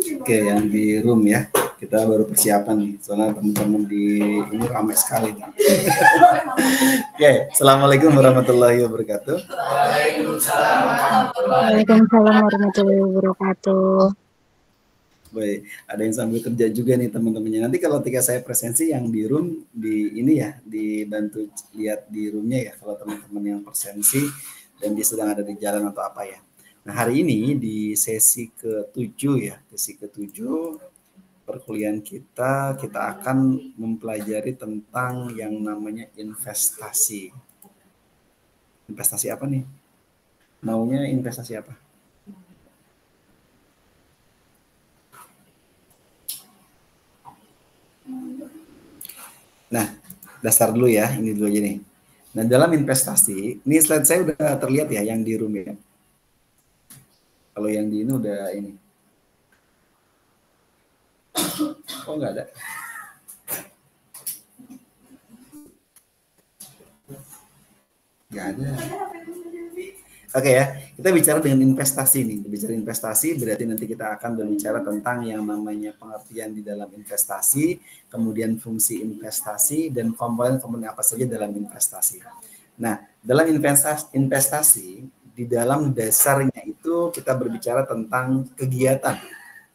Oke, yang di room ya. Kita baru persiapan nih, soalnya teman-teman di ini ramai sekali. Oke, assalamualaikum warahmatullahi wabarakatuh. Waalaikumsalam warahmatullahi wabarakatuh. Baik, ada yang sambil kerja juga nih teman-temannya. Nanti kalau ketika saya presensi yang di room di ini ya, dibantu lihat di roomnya ya. Kalau teman-teman yang presensi dan dia sedang ada di jalan atau apa ya. Nah hari ini di sesi ke-7 ya, sesi ke-7 perkuliahan kita akan mempelajari tentang yang namanya investasi. Investasi apa nih? Maunya investasi apa? Nah, dasar dulu ya, ini dulu aja nih. Nah, dalam investasi, ini slide saya udah terlihat ya yang di room ya. Kalau yang di ini udah ini. Oh, nggak ada. Nggak ada. Oke ya, kita bicara dengan investasi nih. Bicara investasi berarti nanti kita akan berbicara tentang yang namanya pengertian di dalam investasi, kemudian fungsi investasi, dan komponen-komponen apa saja dalam investasi. Nah, dalam investasi di dalam dasarnya itu kita berbicara tentang kegiatan.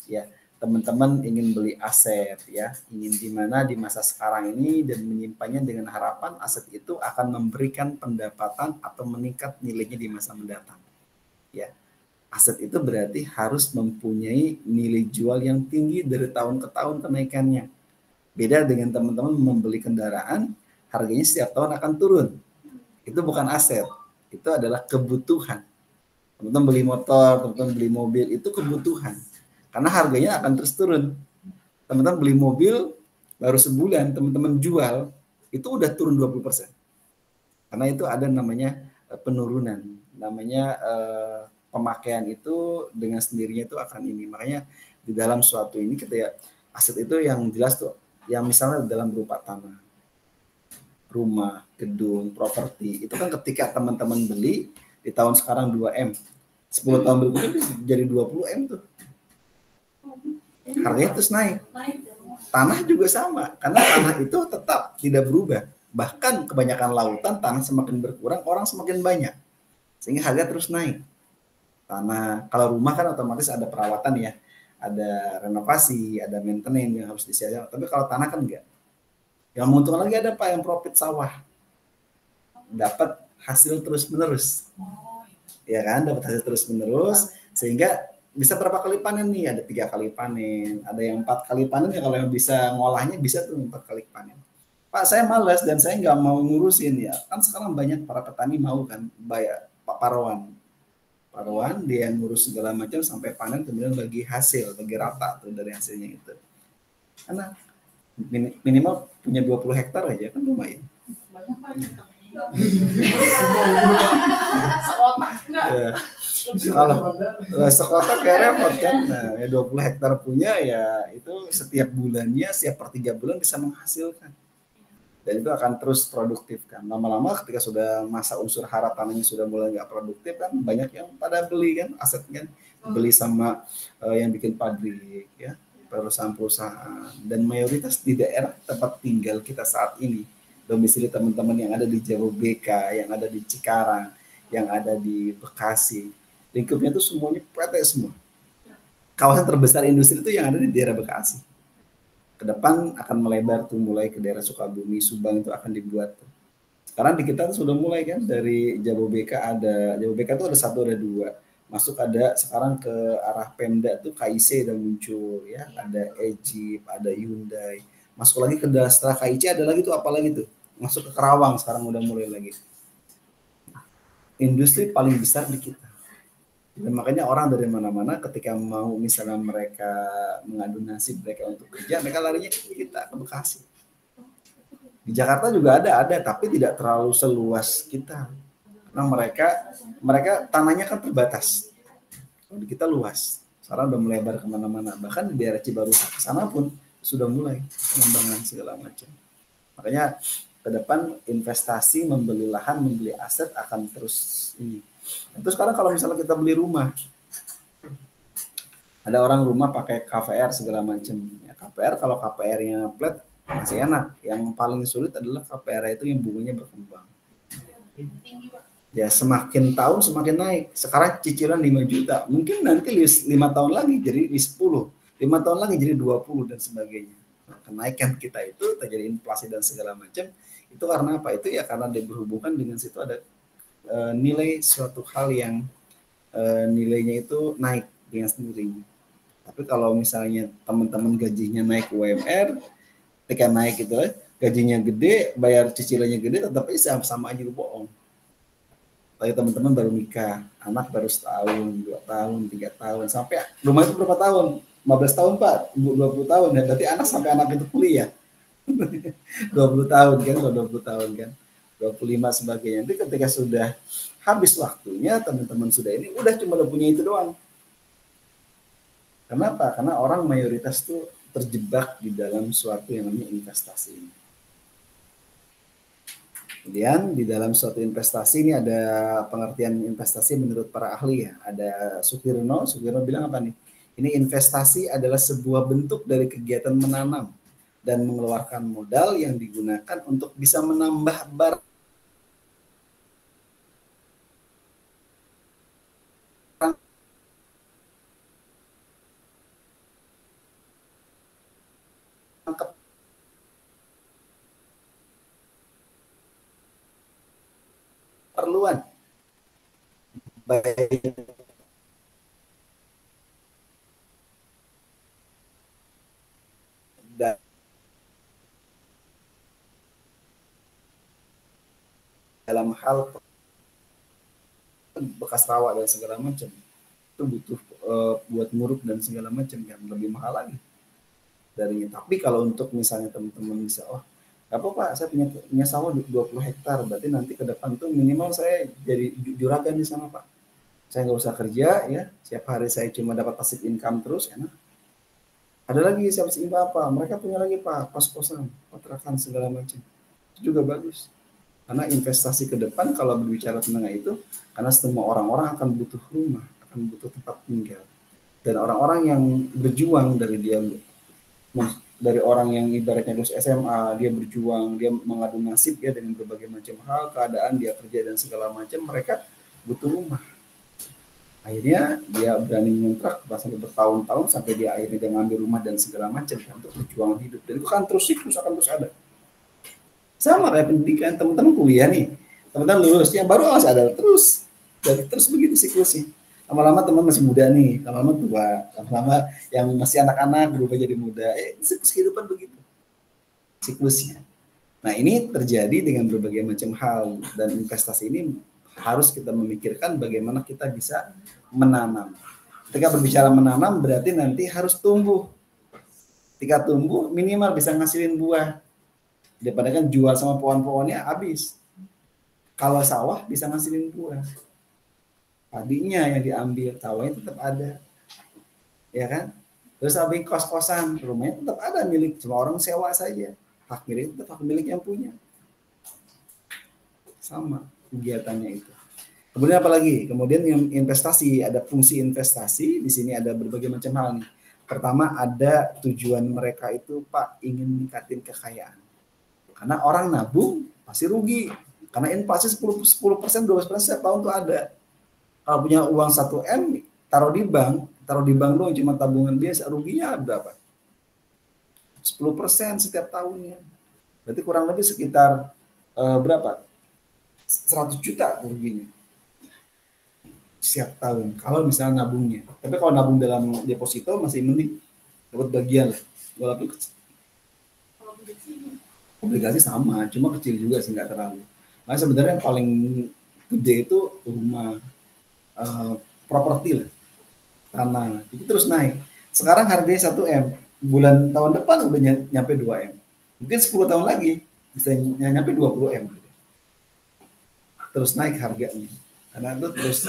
Ya, teman-teman ingin beli aset ya, ingin di mana di masa sekarang ini dan menyimpannya dengan harapan aset itu akan memberikan pendapatan atau meningkat nilainya di masa mendatang. Ya, aset itu berarti harus mempunyai nilai jual yang tinggi dari tahun ke tahun kenaikannya. Beda dengan teman-teman membeli kendaraan, harganya setiap tahun akan turun. Itu bukan aset, itu adalah kebutuhan. Teman-teman beli motor, teman-teman beli mobil, itu kebutuhan. Karena harganya akan terus turun. Teman-teman beli mobil baru sebulan, teman-teman jual, itu udah turun 20%. Karena itu ada namanya penurunan, namanya pemakaian itu dengan sendirinya itu akan ini. Makanya di dalam suatu ini kita ya, aset itu yang jelas tuh, yang misalnya dalam berupa tanah, rumah, gedung, properti, itu kan ketika teman-teman beli di tahun sekarang 2M, 10 tahun berikutnya jadi 20M tuh. Harganya terus naik. Tanah juga sama, karena tanah itu tetap tidak berubah. Bahkan kebanyakan lautan, tanah semakin berkurang, orang semakin banyak. Sehingga harga terus naik. Tanah, kalau rumah kan otomatis ada perawatan ya, ada renovasi, ada maintenance yang harus disiapkan. Tapi kalau tanah kan enggak. Yang menguntungkan lagi ada Pak yang profit sawah. Dapat hasil terus-menerus. Ya kan, dapat hasil terus-menerus sehingga bisa berapa kali panen nih? Ada 3 kali panen, ada yang 4 kali panen ya, kalau yang bisa ngolahnya bisa tuh 4 kali panen. Pak saya malas dan saya nggak mau ngurusin ya. Kan sekarang banyak para petani mau kan bayar Pak Parwan dia yang ngurus segala macam sampai panen kemudian bagi hasil, bagi rata tuh dari hasilnya itu. Karena minimal punya 20 hektar aja kan lumayan. Ya. Kalau sekota kayak repot kan, nah, 20 hektar punya ya itu setiap bulannya, setiap per 3 bulan bisa menghasilkan. Dan itu akan terus produktif kan. Lama-lama ketika sudah masa unsur hara tanahnya sudah mulai nggak produktif kan, banyak yang pada beli kan, aset kan, beli sama yang bikin pabrik ya, perusahaan-perusahaan. Dan mayoritas di daerah tempat tinggal kita saat ini, domisili teman-teman yang ada di Jababeka, yang ada di Cikarang, yang ada di Bekasi, lingkupnya itu semuanya PT semua. Kawasan terbesar industri itu yang ada di daerah Bekasi. Ke depan akan melebar tuh, mulai ke daerah Sukabumi, Subang itu akan dibuat. Sekarang di kita tuh sudah mulai kan, dari Jababeka itu ada 1, ada 2. Masuk ada sekarang ke arah Pemda tuh KIC udah muncul ya, ada Egypt, ada Hyundai. Masuk lagi ke setelah KIC ada lagi tuh apa lagi tuh? Masuk ke Kerawang sekarang udah mulai lagi. Industri paling besar di kita. Dan makanya orang dari mana-mana ketika mau misalnya mereka mengadu nasib mereka untuk kerja, mereka larinya ke kita, ke Bekasi. Di Jakarta juga ada tapi tidak terlalu seluas kita. Karena mereka tanahnya kan terbatas. Kalau di kita luas. Sekarang udah melebar kemana-mana. Bahkan di daerah Cibarusah ke sana pun sudah mulai pengembangan segala macam. Makanya ke depan investasi, membeli lahan, membeli aset akan terus ini. Itu sekarang kalau misalnya kita beli rumah, Ada orang rumah pakai KVR segala macam. Ya, KPR kalau KPR-nya flat masih enak. Yang paling sulit adalah KPR itu yang bunganya berkembang. Ya semakin tahun semakin naik. Sekarang cicilan 5 juta. Mungkin nanti 5 tahun lagi jadi 10. 5 tahun lagi jadi 20 dan sebagainya. Nah, kenaikan kita itu terjadi inflasi dan segala macam. Itu karena apa? Itu ya karena dia berhubungan dengan situ ada nilai suatu hal yang nilainya itu naik dengan sendirinya. Tapi kalau misalnya teman-teman gajinya naik UMR, ketika naik itu gajinya gede, bayar cicilannya gede, tetap aja sama aja bohong. Tapi teman-teman baru nikah, anak baru setahun, 2 tahun, 3 tahun, sampai rumah itu berapa tahun? 15 tahun Pak, 20 tahun ya. Berarti anak sampai anak itu kuliah. 20 tahun kan, 20 tahun kan. 25 sebagainya. Nanti ketika sudah habis waktunya, teman-teman sudah ini udah cuma udah punya itu doang. Kenapa? Karena orang mayoritas tuh terjebak di dalam suatu yang namanya investasi ini. Kemudian di dalam suatu investasi ini ada pengertian investasi menurut para ahli ya. Ada Sukirno bilang apa nih? Ini investasi adalah sebuah bentuk dari kegiatan menanam dan mengeluarkan modal yang digunakan untuk bisa menambah barang keperluan baik dalam hal bekas rawa dan segala macam itu butuh buat nguruk dan segala macam yang lebih mahal lagi darinya. Tapi kalau untuk misalnya teman-teman bisa gak apa-apa saya punya sawah 20 hektar, berarti nanti ke depan tuh minimal saya jadi juragan di sana Pak. Saya nggak usah kerja ya, setiap hari saya cuma dapat passive income terus enak. Ada lagi passive income apa? Mereka punya lagi Pak, kos-kosan, kontrakan segala macam. Itu juga bagus. Karena investasi ke depan kalau berbicara tentang itu, karena semua orang-orang akan butuh rumah, akan butuh tempat tinggal. Dan orang-orang yang berjuang dari orang yang ibaratnya lulus SMA, dia berjuang, dia mengadu nasib ya dengan berbagai macam hal, keadaan dia kerja dan segala macam, mereka butuh rumah. Akhirnya dia berani mengontrak sampai bertahun-tahun sampai dia akhirnya dia ngambil rumah dan segala macam untuk perjuangan hidup. Dan itu kan terus siklus akan terus ada. Sama kayak pendidikan, teman-teman kuliah nih, teman-teman lulus, yang baru masih ada terus, dan terus begitu siklusnya. Lama-lama teman masih muda nih, lama-lama tua, lama-lama yang masih anak-anak berubah jadi muda. Siklus kehidupan begitu, siklusnya. Nah ini terjadi dengan berbagai macam hal, dan investasi ini harus kita memikirkan bagaimana kita bisa menanam. Ketika berbicara menanam berarti nanti harus tumbuh. Ketika tumbuh minimal bisa ngasilin buah. Daripada kan jual sama pohon-pohonnya habis. Kalau sawah bisa ngasilin buah. Padinya yang diambil, sawahnya tetap ada. Ya kan? Terus habis kos-kosan, rumahnya tetap ada milik, cuma orang sewa saja. Hak milik tetap hak milik yang punya. Sama kegiatannya itu. Kemudian apa lagi? Kemudian yang investasi, ada fungsi investasi, di sini ada berbagai macam hal nih. Pertama ada tujuan mereka itu Pak ingin meningkatin kekayaan. Karena orang nabung pasti rugi. Karena inflasi 10%, 12% setiap tahun tuh ada. Kalau punya uang 1 M, taruh di bank doang cuma tabungan biasa, ruginya berapa? 10% setiap tahunnya. Berarti kurang lebih sekitar berapa? 100 juta ruginya. Setiap tahun. Kalau misalnya nabungnya. Tapi kalau nabung dalam deposito masih mending. Dapat bagian lah. Walaupun kecil. Obligasi sama, cuma kecil juga sih, nggak terlalu. Nah sebenarnya yang paling gede itu rumah, properti lah, tanah, itu terus naik. Sekarang harganya 1 M, bulan tahun depan udah nyampe 2 M. Mungkin 10 tahun lagi bisa nyampe 20 M. Terus naik harganya, karena itu terus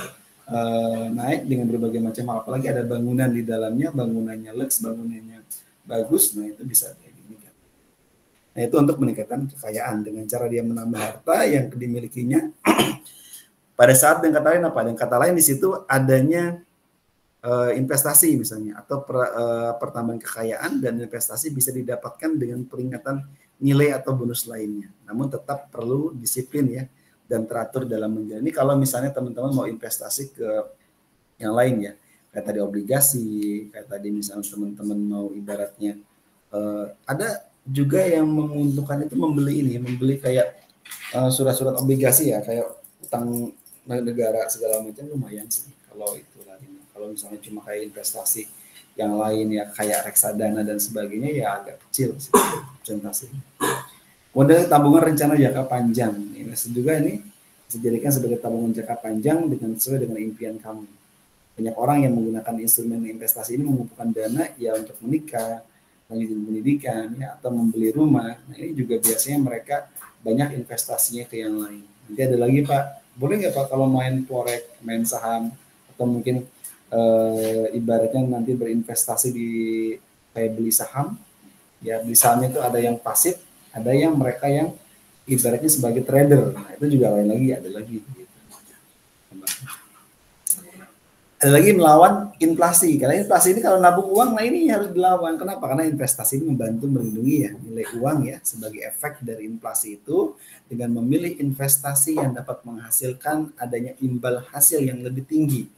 naik dengan berbagai macam hal. Apalagi ada bangunan di dalamnya, bangunannya lux, bangunannya bagus, nah itu bisa kayak gini kan. Nah itu untuk meningkatkan kekayaan dengan cara dia menambah harta yang dimilikinya. Pada saat dengan kata lain apa? Dengan kata lain di situ adanya investasi misalnya atau pertambahan kekayaan, dan investasi bisa didapatkan dengan peringatan nilai atau bonus lainnya. Namun tetap perlu disiplin ya dan teratur dalam menjalani. Ini kalau misalnya teman-teman mau investasi ke yang lain ya, kayak tadi obligasi, kayak tadi misalnya teman-teman mau ibaratnya ada juga yang menguntungkan itu membeli kayak surat-surat obligasi ya, kayak utang negara segala macam, lumayan sih kalau itu larinya. Kalau misalnya cuma kayak investasi yang lain ya kayak reksadana dan sebagainya ya agak kecil sih presentasinya. Kemudian tabungan rencana jangka panjang, ini juga ini dijadikan sebagai tabungan jangka panjang dengan sesuai dengan impian kamu. Banyak orang yang menggunakan instrumen investasi ini mengumpulkan dana ya untuk menikah, lanjutin pendidikan ya, atau membeli rumah. Nah ini juga biasanya mereka banyak investasinya ke yang lain. Nanti ada lagi Pak, boleh nggak Pak kalau main forex, main saham, atau mungkin ibaratnya nanti berinvestasi di kayak beli saham, ya beli sahamnya itu ada yang pasif, ada yang mereka yang ibaratnya sebagai trader. Nah itu juga lain lagi, ada lagi. Gitu. Ada lagi melawan inflasi. Karena inflasi ini kalau nabung uang, nah ini harus dilawan. Kenapa? Karena investasi ini membantu melindungi ya nilai uang ya sebagai efek dari inflasi itu, dengan memilih investasi yang dapat menghasilkan adanya imbal hasil yang lebih tinggi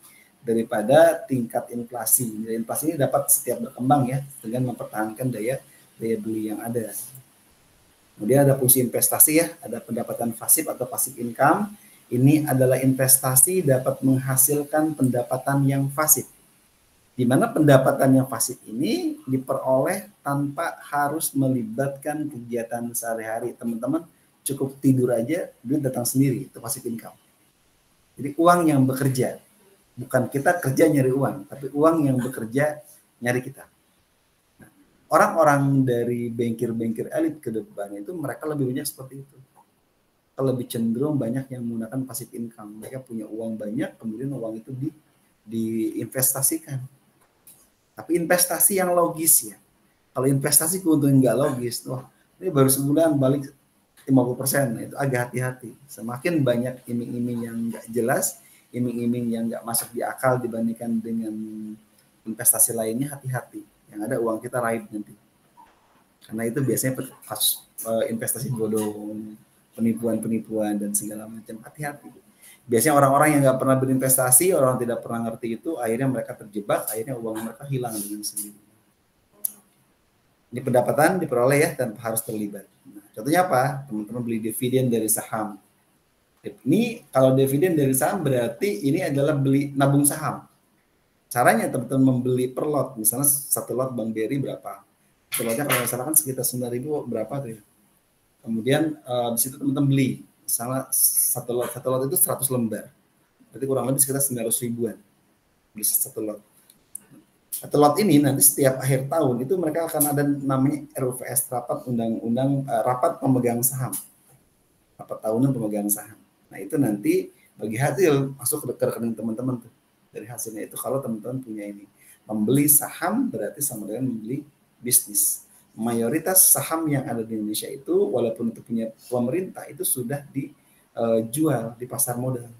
daripada tingkat inflasi. Nilai inflasi ini dapat setiap berkembang ya dengan mempertahankan daya beli yang ada. Kemudian ada fungsi investasi ya, ada pendapatan pasif atau passive income. Ini adalah investasi dapat menghasilkan pendapatan yang pasif. Di mana pendapatan yang pasif ini diperoleh tanpa harus melibatkan kegiatan sehari-hari. Teman-teman cukup tidur aja, duit datang sendiri, itu passive income. Jadi uang yang bekerja, bukan kita kerja nyari uang, tapi uang yang bekerja nyari kita. Nah, orang-orang dari bankir-bankir elit ke depan itu mereka lebih banyak seperti itu. Lebih cenderung banyak yang menggunakan passive income. Mereka punya uang banyak, kemudian uang itu diinvestasikan. Tapi investasi yang logis ya. Kalau investasi keuntungan nggak logis, wah ini baru sebulan balik 50%, nah itu agak hati-hati. Semakin banyak iming-iming yang nggak jelas, iming-iming yang nggak masuk di akal dibandingkan dengan investasi lainnya, hati-hati. Yang ada uang kita raib nanti. Karena itu biasanya investasi bodong, penipuan dan segala macam, hati-hati. Biasanya orang-orang yang nggak pernah berinvestasi, orang tidak pernah ngerti itu, akhirnya mereka terjebak, akhirnya uang mereka hilang dengan sendiri. Ini pendapatan diperoleh ya tanpa harus terlibat. Nah, contohnya apa? Teman-teman beli dividen dari saham. Ini kalau dividen dari saham berarti ini adalah beli nabung saham. Caranya teman-teman membeli per lot, misalnya satu lot Bank BRI berapa? Satu lotnya kalau misalkan sekitar 9.000 berapa tuh ya? Kemudian di situ teman-teman beli, misalnya satu lot itu 100 lembar, berarti kurang lebih sekitar 900 ribuan beli satu lot. Satu lot ini nanti setiap akhir tahun itu mereka akan ada namanya RUVS, rapat pemegang saham, rapat tahunan pemegang saham. Nah itu nanti bagi hasil masuk ke rekening teman-teman tuh. Dari hasilnya itu kalau teman-teman punya ini, membeli saham berarti sama dengan membeli bisnis. Mayoritas saham yang ada di Indonesia itu walaupun itu punya pemerintah itu sudah dijual di pasar modal.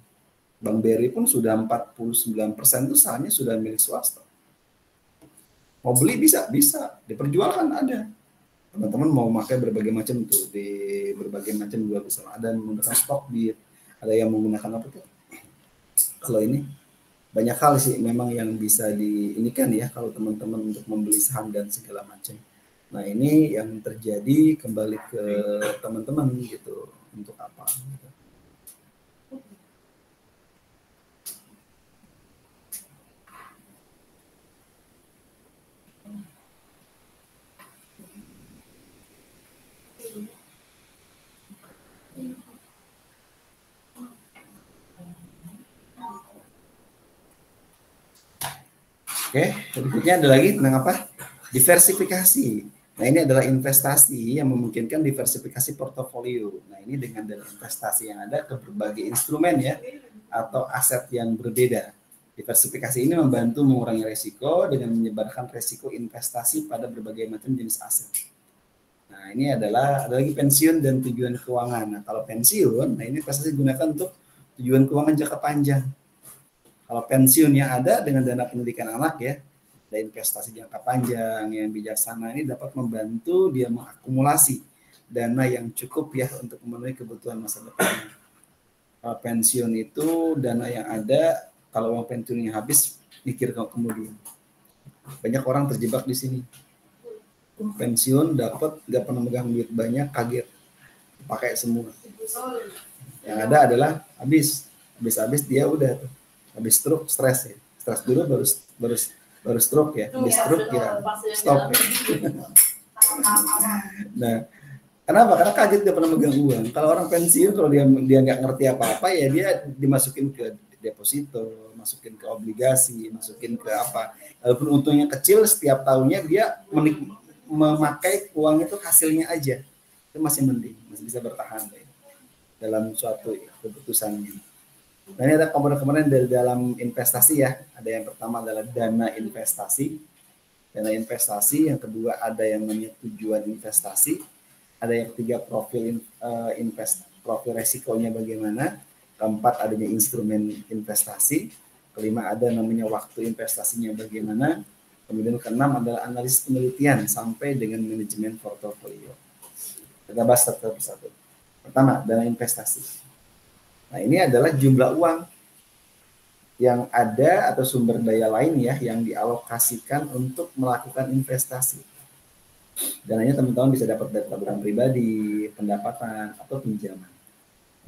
Bank BRI pun sudah 49% itu sahamnya sudah milik swasta. Mau beli bisa diperjualkan, ada. Teman-teman mau pakai berbagai macam tuh di berbagai macam jual bersama. Ada yang menggunakan stok bid, ada yang menggunakan apa tuh? Kalau ini banyak hal sih memang yang bisa diinikan ya kalau teman-teman untuk membeli saham dan segala macam. Nah ini yang terjadi kembali ke teman-teman gitu, untuk apa gitu. Oke, berikutnya ada lagi tentang apa? Diversifikasi. Nah ini adalah investasi yang memungkinkan diversifikasi portofolio. Nah ini dengan dana investasi yang ada ke berbagai instrumen ya, atau aset yang berbeda. Diversifikasi ini membantu mengurangi risiko dengan menyebarkan risiko investasi pada berbagai macam jenis aset. Nah ini adalah ada lagi pensiun dan tujuan keuangan. Nah kalau pensiun, nah ini investasi digunakan untuk tujuan keuangan jangka panjang. Kalau pensiun yang ada dengan dana pendidikan anak ya, ada investasi jangka panjang yang bijaksana ini dapat membantu dia mengakumulasi dana yang cukup ya untuk memenuhi kebutuhan masa depan. Kalau pensiun itu dana yang ada, kalau uang pensiunnya habis, mikir kemudian. Banyak orang terjebak di sini. Pensiun dapat, nggak pernah megang duit banyak, kaget, pakai semua. Yang ada adalah habis dia udah tuh. Habis stroke, stres ya. Stres dulu baru stroke ya. Habis stroke ya stop ya. Nah, kenapa? Karena kaget dia pernah megang uang. Kalau orang pensiun, kalau dia nggak ngerti apa-apa ya dia dimasukin ke deposito, masukin ke obligasi, masukin ke apa. Walaupun untungnya kecil, setiap tahunnya dia memakai uang itu hasilnya aja. Itu masih mending, masih bisa bertahan ya, dalam suatu keputusannya. Nah, ini ada komponen-komponen dari dalam investasi ya. Ada yang pertama adalah dana investasi. Dana investasi, yang kedua ada yang namanya tujuan investasi. Ada yang ketiga profil profil resikonya bagaimana. Keempat adanya instrumen investasi. Kelima ada namanya waktu investasinya bagaimana. Kemudian keenam adalah analisis penelitian sampai dengan manajemen portofolio. Kita bahas satu persatu. Pertama, dana investasi. Nah, ini adalah jumlah uang yang ada atau sumber daya lain ya yang dialokasikan untuk melakukan investasi. Dananya teman-teman bisa dapat dari tabungan pribadi, pendapatan, atau pinjaman.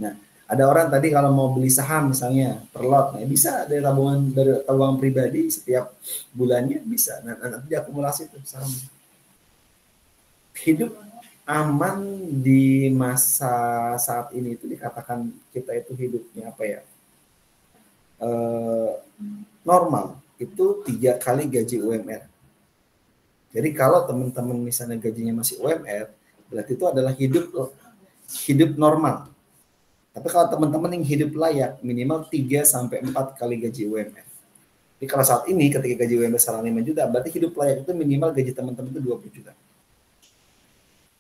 Nah, ada orang tadi kalau mau beli saham misalnya per lot, nah bisa dari tabungan pribadi setiap bulannya bisa. Nah, nanti diakumulasi itu saham. Hidup aman di masa saat ini itu dikatakan kita itu hidupnya apa ya? Normal itu 3 kali gaji UMR. Jadi kalau teman-teman misalnya gajinya masih UMR, berarti itu adalah hidup normal. Tapi kalau teman-teman yang hidup layak, minimal 3 sampai 4 kali gaji UMR. Jadi kalau saat ini ketika gaji UMR sekarang 5 juta, berarti hidup layak itu minimal gaji teman-teman itu 20 juta.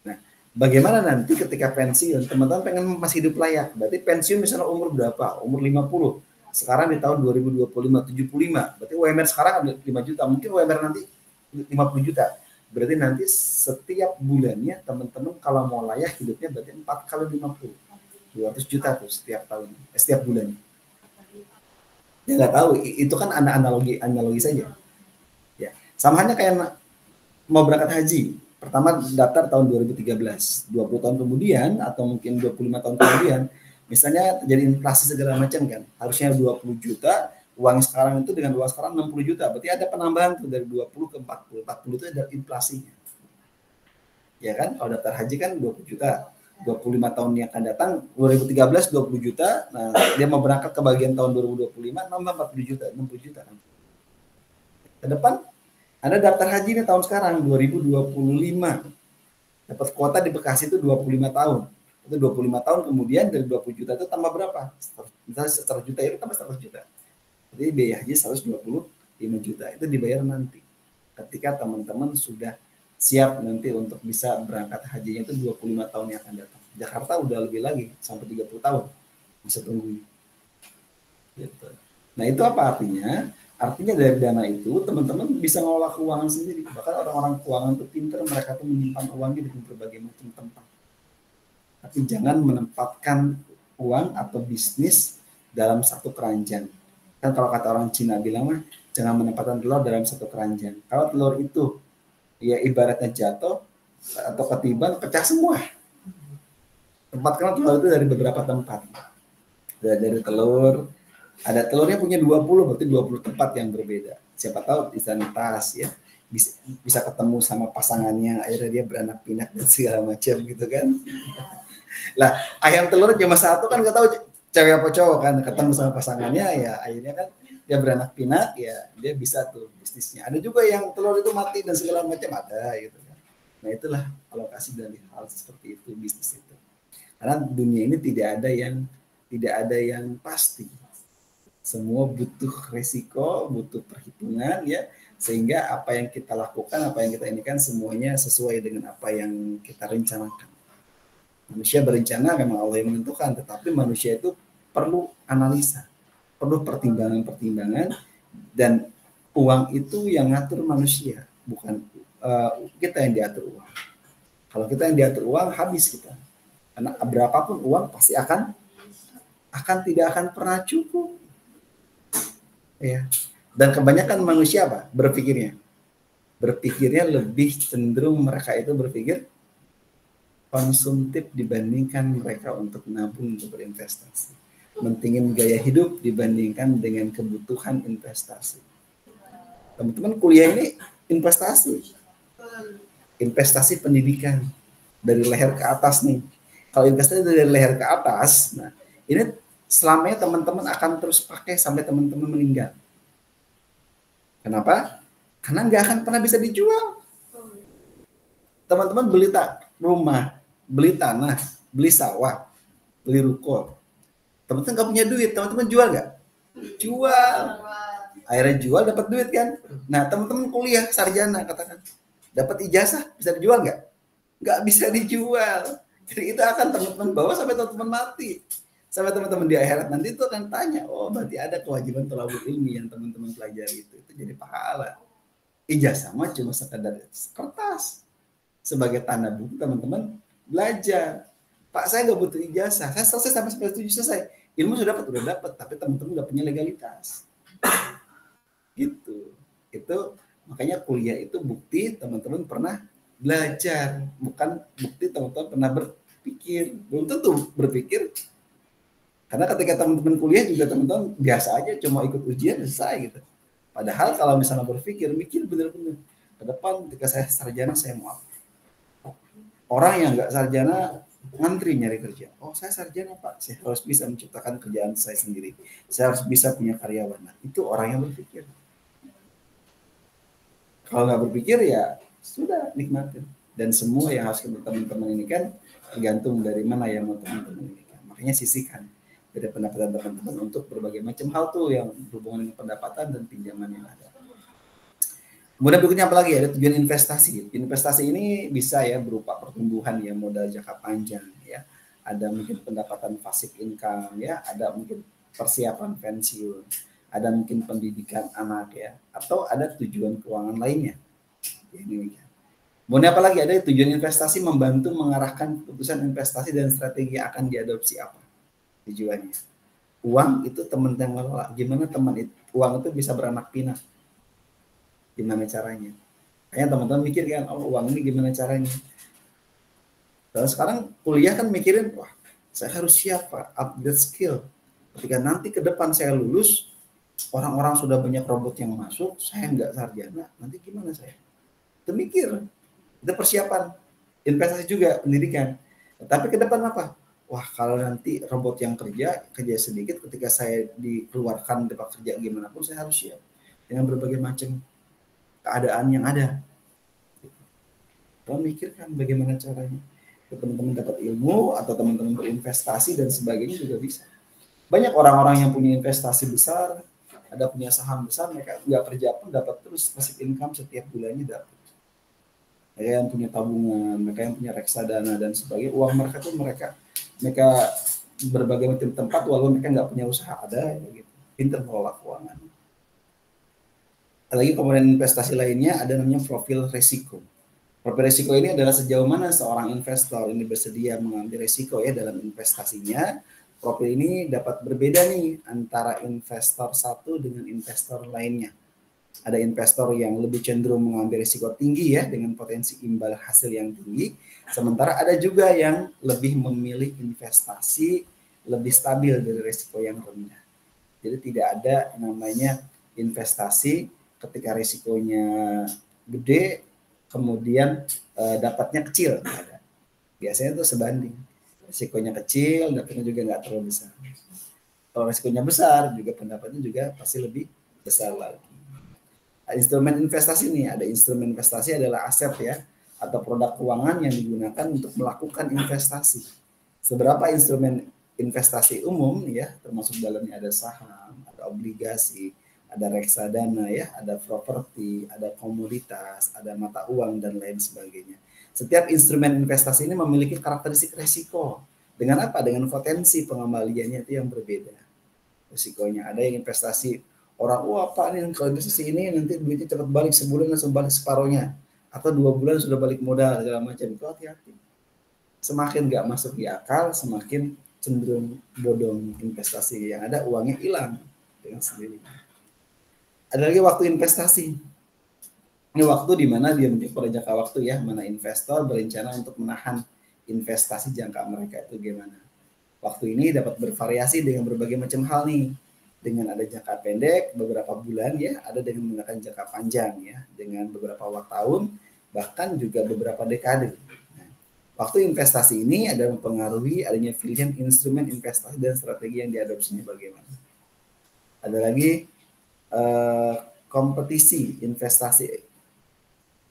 Nah, bagaimana nanti ketika pensiun, teman-teman pengen masih hidup layak, berarti pensiun misalnya umur berapa? Umur 50. Sekarang di tahun 2025, 75. Berarti UMR sekarang ada 5 juta. Mungkin UMR nanti 50 juta. Berarti nanti setiap bulannya teman-teman kalau mau layak hidupnya berarti 4 kali 50. 200 juta tuh setiap tahun, setiap bulannya. Ya nggak tahu, itu kan analogi saja. Ya, sama halnya kayak mau berangkat haji. Pertama daftar tahun 2013, 20 tahun kemudian atau mungkin 25 tahun kemudian, misalnya jadi inflasi segala macam kan, harusnya 20 juta, uang sekarang itu dengan uang sekarang 60 juta, berarti ada penambahan tuh dari 20 ke 40, 40 itu ada inflasinya. Ya kan, kalau daftar haji kan 20 juta, 25 tahun yang akan datang, 2013 20 juta, nah dia mau berangkat ke bagian tahun 2025, nambah 40 juta, 60 juta kan. Ke depan, Anda daftar haji nih tahun sekarang, 2025, dapat kuota di Bekasi itu 25 tahun. Itu 25 tahun kemudian dari 20 juta itu tambah berapa? Misalnya 100 juta itu tambah 100 juta. Jadi biaya haji 125 juta itu dibayar nanti. Ketika teman-teman sudah siap nanti untuk bisa berangkat hajinya itu 25 tahun yang akan datang. Jakarta udah lebih lagi sampai 30 tahun bisa tunggu. Gitu. Nah itu apa artinya? Artinya dari dana itu teman-teman bisa mengelola keuangan sendiri. Bahkan orang-orang keuangan itu pintar, mereka tuh menyimpan uangnya di berbagai macam tempat. Tapi jangan menempatkan uang atau bisnis dalam satu keranjang. Kan kalau kata orang Cina bilang mah jangan menempatkan telur dalam satu keranjang. Kalau telur itu ya ibaratnya jatuh atau ketiban pecah semua. Tempatkan telur itu dari beberapa tempat. Dari telur, ada telurnya punya 20, berarti 20 tempat yang berbeda. Siapa tahu bisa netas ya, bisa ketemu sama pasangannya, akhirnya dia beranak pinak dan segala macam gitu kan. Lah ayam telur cuma satu kan nggak tahu cewek apa cowok kan, ketemu sama pasangannya ya akhirnya kan dia beranak pinak ya dia bisa tuh bisnisnya. Ada juga yang telur itu mati dan segala macam ada gitu kan. Nah itulah alokasi dari hal seperti itu bisnis itu. Karena dunia ini tidak ada yang pasti. Semua butuh resiko, butuh perhitungan ya, sehingga apa yang kita lakukan, apa yang kita inikan semuanya sesuai dengan apa yang kita rencanakan. Manusia berencana memang Allah yang menentukan, tetapi manusia itu perlu analisa, perlu pertimbangan-pertimbangan, dan uang itu yang ngatur manusia, bukan kita yang diatur uang. Kalau kita yang diatur uang, habis kita. Karena berapapun uang pasti tidak akan pernah cukup. Ya. Dan kebanyakan manusia apa? Berpikirnya lebih cenderung mereka itu berpikir konsumtif dibandingkan mereka untuk nabung, untuk berinvestasi. Mentingin gaya hidup dibandingkan dengan kebutuhan investasi. Teman-teman kuliah ini investasi pendidikan dari leher ke atas nih. Kalau investasi dari leher ke atas, nah ini selamanya teman-teman akan terus pakai sampai teman-teman meninggal. Kenapa? Karena nggak akan pernah bisa dijual. Teman-teman beli rumah, beli tanah, beli sawah, beli ruko. Teman-teman nggak punya duit, teman-teman jual nggak? Jual. Akhirnya jual, dapat duit kan? Nah, teman-teman kuliah sarjana katakan, dapat ijazah, bisa dijual nggak? Nggak bisa dijual. Jadi itu akan teman-teman bawa sampai teman-teman mati. Sampai teman-teman di akhirat nanti itu akan tanya, oh berarti ada kewajiban thalabul ilmi yang teman-teman pelajari itu jadi pahala. Ijazah mah cuma sekedar kertas. Sebagai tanda bukti teman-teman belajar. Pak, saya nggak butuh ijazah, saya selesai sampai 97 selesai. Ilmu sudah dapat, tapi teman-teman nggak punya legalitas. Gitu. Itu makanya kuliah itu bukti teman-teman pernah belajar, bukan bukti teman-teman pernah berpikir. Belum tentu berpikir, karena ketika teman-teman kuliah juga teman-teman biasa aja, cuma ikut ujian selesai gitu. Padahal kalau misalnya mikir benar-benar ke depan ketika saya sarjana saya mau apa. Orang yang nggak sarjana ngantri nyari kerja. Oh, saya sarjana Pak, saya harus bisa menciptakan kerjaan saya sendiri. Saya harus bisa punya karyawan. Nah, itu orang yang berpikir. Kalau nggak berpikir ya sudah nikmatin. Dan semua yang harus teman-teman ini kan tergantung dari mana yang mau teman-teman ini. Makanya sisihkan dari pendapatan teman-teman untuk berbagai macam hal tuh yang berhubungan dengan pendapatan dan pinjaman yang ada. Kemudian berikutnya apa lagi? Ada tujuan investasi. Investasi ini bisa ya berupa pertumbuhan ya, modal jangka panjang ya. Ada mungkin pendapatan passive income ya, ada mungkin persiapan pensiun, ada mungkin pendidikan anak ya, atau ada tujuan keuangan lainnya. Ini. Kemudian apa lagi? Ada tujuan investasi membantu mengarahkan keputusan investasi dan strategi akan diadopsi apa tujuannya. Uang itu teman yang ngelola. Gimana uang itu bisa beranak pinak? Gimana caranya? Kayaknya teman-teman mikir kan, oh uang ini gimana caranya? Dan sekarang kuliah kan mikirin, wah saya harus siap Pak, upgrade skill. Ketika nanti ke depan saya lulus, orang-orang sudah banyak robot yang masuk, saya nggak sarjana, nanti gimana saya? Itu mikir, itu persiapan, investasi juga, pendidikan. Tapi ke depan apa? Wah kalau nanti robot yang kerja sedikit, ketika saya dikeluarkan tempat kerja gimana pun saya harus siap dengan berbagai macam keadaan yang ada. Kalau mikirkan bagaimana caranya teman-teman dapat ilmu atau teman-teman berinvestasi dan sebagainya juga bisa. Banyak orang-orang yang punya investasi besar, ada punya saham besar, mereka nggak kerja pun dapat terus passive income setiap bulannya dapat. Mereka yang punya tabungan, mereka yang punya reksadana dan sebagainya, uang mereka tuh mereka berbagai macam tempat walaupun mereka nggak punya usaha ada gitu. Pintar mengelola keuangan. Lagi komponen investasi lainnya ada namanya profil risiko. Profil risiko ini adalah sejauh mana seorang investor ini bersedia mengambil risiko ya dalam investasinya. Profil ini dapat berbeda nih antara investor satu dengan investor lainnya. Ada investor yang lebih cenderung mengambil risiko tinggi ya dengan potensi imbal hasil yang tinggi. Sementara ada juga yang lebih memilih investasi lebih stabil dari risiko yang rendah. Jadi tidak ada namanya investasi ketika risikonya gede, kemudian dapatnya kecil. Ada. Biasanya itu sebanding. Risikonya kecil, dapatnya juga nggak terlalu besar. Kalau risikonya besar, juga pendapatnya juga pasti lebih besar lagi. Instrumen investasi nih, ada instrumen investasi adalah aset ya, atau produk keuangan yang digunakan untuk melakukan investasi. Seberapa instrumen investasi umum ya, termasuk dalamnya ada saham, ada obligasi, ada reksadana ya, ada properti, ada komoditas, ada mata uang dan lain sebagainya. Setiap instrumen investasi ini memiliki karakteristik risiko. Dengan apa? Dengan potensi pengembaliannya itu yang berbeda. risikonya. Ada yang investasi orang, wah apa nih kalau investasi ini nanti duitnya cepat balik, sebulan langsung balik separohnya, atau 2 bulan sudah balik modal segala macam. Itu hati-hati. Semakin nggak masuk di akal, semakin cenderung bodong investasi, yang ada uangnya hilang dengan sendirinya. Ada lagi waktu investasi. Ini waktu di mana dia menjadi pada jangka waktu ya, mana investor berencana untuk menahan investasi jangka mereka itu gimana. Waktu ini dapat bervariasi dengan berbagai macam hal nih. Dengan ada jangka pendek beberapa bulan ya, ada dengan menggunakan jangka panjang ya, dengan beberapa tahun, bahkan juga beberapa dekade. Nah, waktu investasi ini ada mempengaruhi adanya pilihan instrumen investasi dan strategi yang diadopsinya bagaimana. Ada lagi kompetisi investasi.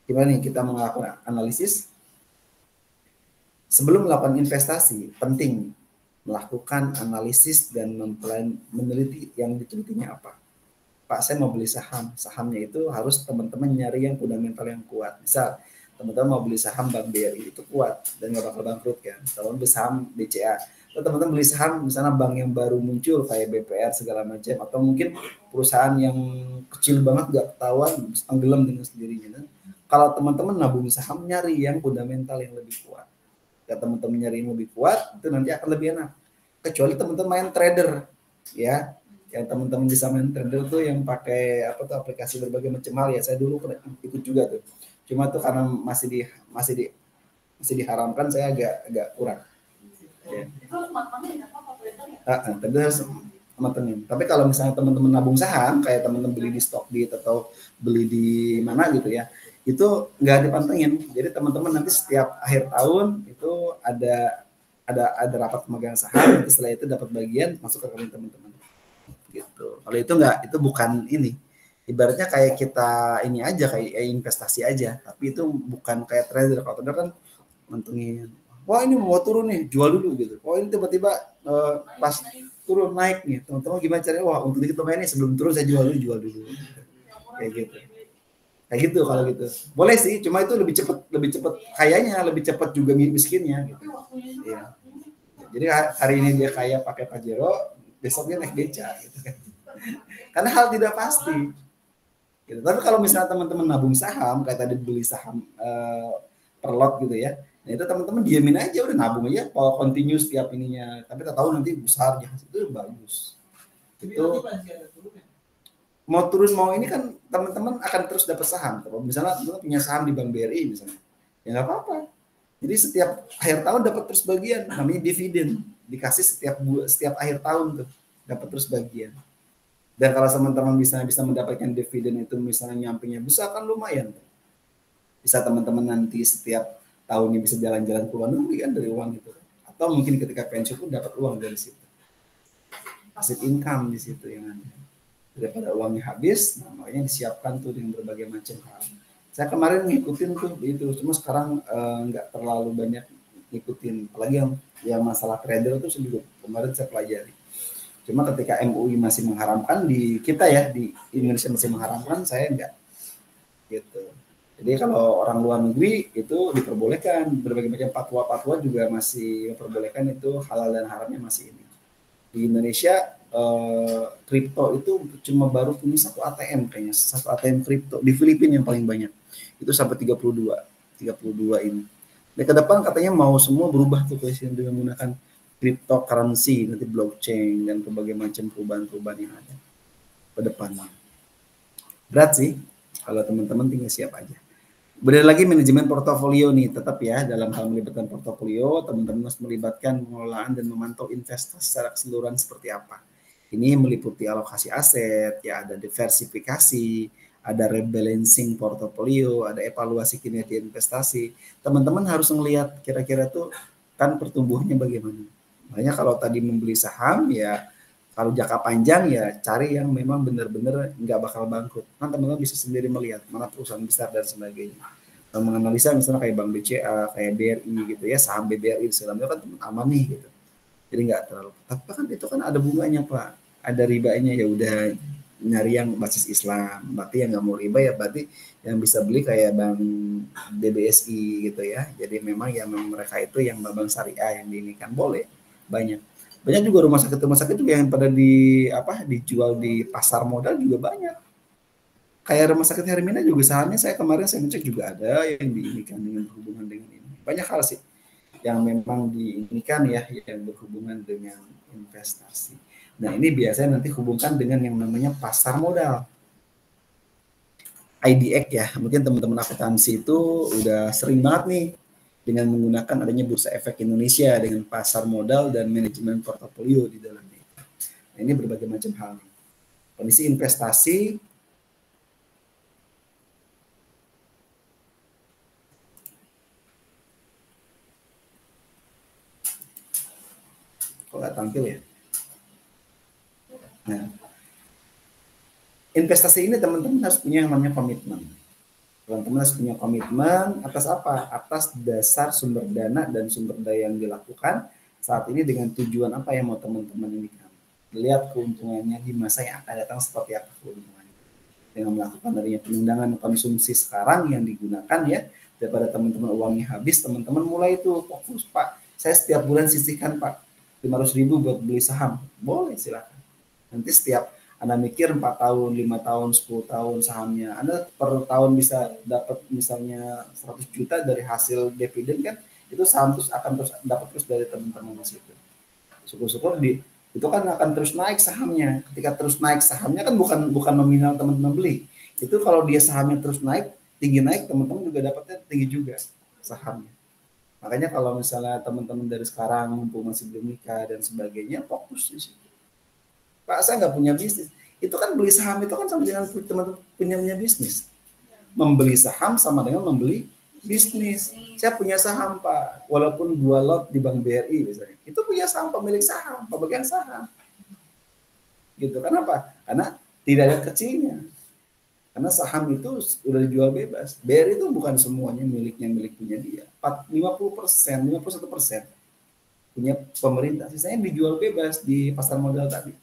Gimana nih kita melakukan analisis? Sebelum melakukan investasi, penting melakukan analisis dan meneliti yang ditelitinya apa. Pak, saya mau beli saham. Sahamnya itu harus teman-teman nyari yang fundamental yang kuat. Misal, teman-teman mau beli saham Bank BRI, itu kuat dan nggak bakal bangkrut kan. Teman-teman beli saham BCA. Atau teman-teman beli saham misalnya bank yang baru muncul kayak BPR segala macam. Atau mungkin perusahaan yang kecil banget nggak ketahuan, tenggelam dengan sendirinya. Kalau teman-teman nabung saham, nyari yang fundamental yang lebih kuat. Kalau teman-teman nyari yang lebih kuat, itu nanti akan lebih enak. Kecuali teman-teman main trader, ya, yang teman-teman bisa main trader tuh yang pakai apa tuh aplikasi berbagai macam hal ya. Saya dulu pernah ikut juga tuh. Cuma tuh karena masih diharamkan, saya agak kurang. Ya. Tapi harus matengin. Tapi kalau misalnya teman-teman nabung saham, kayak teman-teman beli di Stockbit atau beli di mana gitu ya, itu nggak dipantengin. Jadi teman-teman nanti setiap akhir tahun itu ada rapat pemegang saham, nanti setelah itu dapat bagian masuk ke rekening teman-teman. Gitu. Kalau itu nggak, itu bukan ini. Ibaratnya kayak kita ini aja, kayak investasi aja, tapi itu bukan kayak trader. Kalau trader kan mantengin. Wah ini mau turun nih, jual dulu gitu. Oh ini tiba-tiba pas turun naik nih, teman-teman gimana caranya? Wah untuk kita main ini sebelum turun saya jual dulu. Kayak gitu. Kayak gitu kalau gitu. Boleh sih, cuma itu lebih cepat kayanya, lebih cepat juga miskinnya gitu. Iya. Jadi hari ini dia kaya pakai Pajero, besoknya naik beca gitu kan. Karena hal tidak pasti. Gitu. Tapi kalau misalnya teman-teman nabung saham, kayak tadi beli saham per lot gitu ya. Nah itu teman-teman diamin aja, udah nabung aja, kalau continue setiap ininya. Tapi tak tahu nanti besar ya, itu bagus. Itu mau turun mau ini kan teman-teman akan terus dapat saham. Kalau misalnya teman-teman punya saham di Bank BRI misalnya, ya nggak apa-apa. Jadi setiap akhir tahun dapat terus bagian, namanya dividen, dikasih setiap akhir tahun tuh dapat terus bagian. Dan kalau teman-teman bisa mendapatkan dividen itu misalnya nyampingnya besar kan lumayan. Bisa teman-teman nanti setiap tahunnya bisa jalan-jalan ke luar negeri kan dari uang itu. Atau mungkin ketika pensiun pun dapat uang dari situ. Passive income di situ yang ada. Daripada uangnya habis, nah makanya disiapkan tuh dengan berbagai macam hal. Saya kemarin ngikutin tuh itu, cuma sekarang nggak terlalu banyak ngikutin. Apalagi yang masalah trader itu saya juga kemarin saya pelajari. Cuma ketika MUI masih mengharamkan di kita ya, di Indonesia masih mengharamkan, saya enggak. Gitu. Jadi kalau orang luar negeri itu diperbolehkan, berbagai macam fatwa juga masih diperbolehkan, itu halal dan haramnya masih ini. Di Indonesia kripto itu cuma baru punya satu ATM kayaknya, satu ATM kripto di Filipina yang paling banyak. Itu sampai 32 ini. Dan ke depan katanya mau semua berubah tuh dengan menggunakan cryptocurrency, nanti blockchain dan berbagai macam perubahan yang ada ke depan. Berat sih, kalau teman-teman tinggal siap aja. Berbeda lagi manajemen portofolio nih, tetap ya dalam hal melibatkan portofolio, teman-teman harus melibatkan pengelolaan dan memantau investasi secara keseluruhan seperti apa. Ini meliputi alokasi aset, ya ada diversifikasi, ada rebalancing portofolio, ada evaluasi kinerja investasi. Teman-teman harus melihat kira-kira tuh kan pertumbuhannya bagaimana. Makanya kalau tadi membeli saham ya, kalau jangka panjang ya cari yang memang benar-benar nggak bakal bangkrut. Kan teman-teman bisa sendiri melihat mana perusahaan besar dan sebagainya. Kalau menganalisa misalnya kayak Bank BCA, kayak BRI gitu ya, saham BBRI segala macam kan aman nih gitu. Jadi nggak terlalu. Tapi kan itu kan ada bunganya Pak, ada ribanya, ya udah nyari yang basis Islam. Berarti yang nggak mau riba ya berarti yang bisa beli kayak Bank BBSI gitu ya. Jadi memang yang mereka itu yang bank syariah yang diinikan boleh banyak. Banyak juga rumah sakit juga yang pada dijual di pasar modal juga banyak. Kayak rumah sakit Hermina juga sahamnya kemarin saya ngecek juga ada yang diinikan dengan hubungan dengan ini. Banyak hal sih yang memang diinikan ya yang berhubungan dengan investasi. Nah ini biasanya nanti hubungkan dengan yang namanya pasar modal. IDX ya, mungkin teman-teman akuntansi itu udah sering banget nih dengan menggunakan adanya Bursa Efek Indonesia dengan pasar modal dan manajemen portofolio di dalamnya. Nah, ini berbagai macam hal. Kondisi investasi, kok nggak tampil ya? Nah, investasi ini teman-teman harus punya yang namanya komitmen. Teman-teman harus punya komitmen atas apa? Atas dasar sumber dana dan sumber daya yang dilakukan saat ini dengan tujuan apa yang mau teman-teman ini kan. Lihat keuntungannya di masa yang akan datang seperti apa keuntungannya. Dengan melakukan adanya penundangan konsumsi sekarang yang digunakan ya, daripada teman-teman uangnya habis, teman-teman mulai itu fokus, Pak, saya setiap bulan sisihkan Pak 500.000 buat beli saham. Boleh silakan. Nanti setiap Anda mikir 4 tahun, 5 tahun, 10 tahun sahamnya, Anda per tahun bisa dapat misalnya 100 juta dari hasil dividen kan, itu saham terus akan terus dapat terus dari teman-teman di situ. Syukur-syukur itu kan akan terus naik sahamnya. Ketika terus naik sahamnya kan bukan nominal teman-teman beli. Itu kalau dia sahamnya terus naik, tinggi naik, teman-teman juga dapatnya tinggi juga sahamnya. Makanya kalau misalnya teman-teman dari sekarang mumpung masih belum nikah dan sebagainya, fokus di situ. Pak, saya nggak punya bisnis. Itu kan beli saham itu kan sama dengan teman-teman punya bisnis. Membeli saham sama dengan membeli bisnis. Saya punya saham Pak, walaupun 2 lot di Bank BRI misalnya. Itu punya saham pemilik saham, pemegang saham. Gitu. Kenapa? Karena tidak ada kecilnya. Karena saham itu sudah dijual bebas. BRI itu bukan semuanya milik punya dia. 50%, 51% punya pemerintah. Sisanya dijual bebas di pasar modal tadi.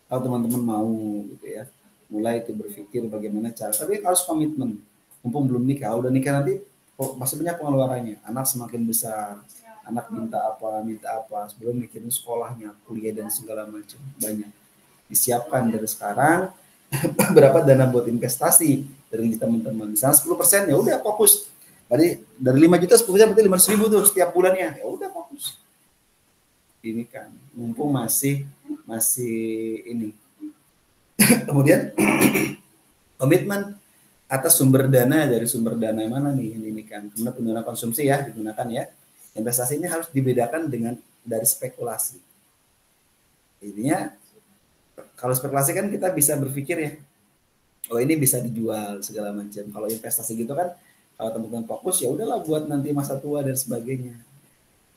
Kalau teman-teman mau gitu ya, mulai itu berpikir bagaimana cara, tapi harus komitmen. Mumpung belum nikah, udah nikah nanti masih banyak pengeluarannya. Anak semakin besar, anak minta apa, sebelum mikirin sekolahnya, kuliah dan segala macam, banyak. Disiapkan dari sekarang berapa dana buat investasi dari teman-teman. Misalnya 10% ya udah fokus. Dari 5 juta 10% berarti 500.000 tuh setiap bulannya. Ya udah fokus. Ini kan mumpung masih ini. Kemudian komitmen atas sumber dana, dari sumber dana mana nih ini kan. Kemudian penggunaan konsumsi ya digunakan ya. Investasi ini harus dibedakan dengan dari spekulasi. Intinya kalau spekulasi kan kita bisa berpikir ya, oh ini bisa dijual segala macam. Kalau investasi gitu kan, kalau teman-teman fokus ya udahlah buat nanti masa tua dan sebagainya.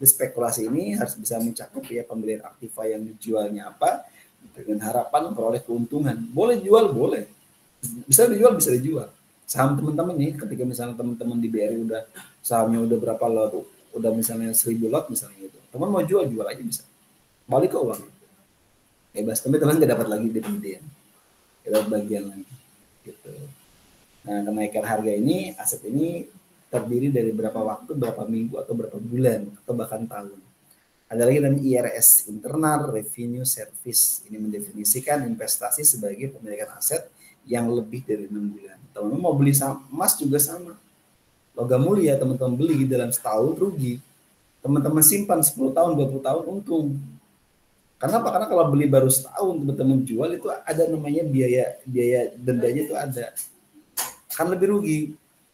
Spekulasi ini harus bisa mencakup ya pembelian aktiva yang dijualnya apa dengan harapan memperoleh keuntungan. Boleh jual, boleh. Bisa dijual. Saham teman-teman nih, ketika misalnya teman-teman di BRI udah sahamnya udah berapa lot, udah misalnya 1.000 lot misalnya gitu. Teman mau jual aja bisa. Balik ke uang. Bebas, teman-teman nggak dapat lagi dividen. Dapat bagian lagi. Gitu. Nah, kenaikan harga ini, aset ini terdiri dari berapa waktu, berapa minggu, atau berapa bulan, atau bahkan tahun. Ada lagi namanya IRS, Internal Revenue Service. Ini mendefinisikan investasi sebagai pemilikan aset yang lebih dari 6 bulan. Teman-teman mau beli emas juga sama. Logam mulia teman-teman beli dalam setahun rugi. Teman-teman simpan 10 tahun, 20 tahun untung. Karena apa? Karena kalau beli baru setahun teman-teman jual itu ada namanya biaya dendanya itu ada. Kan lebih rugi.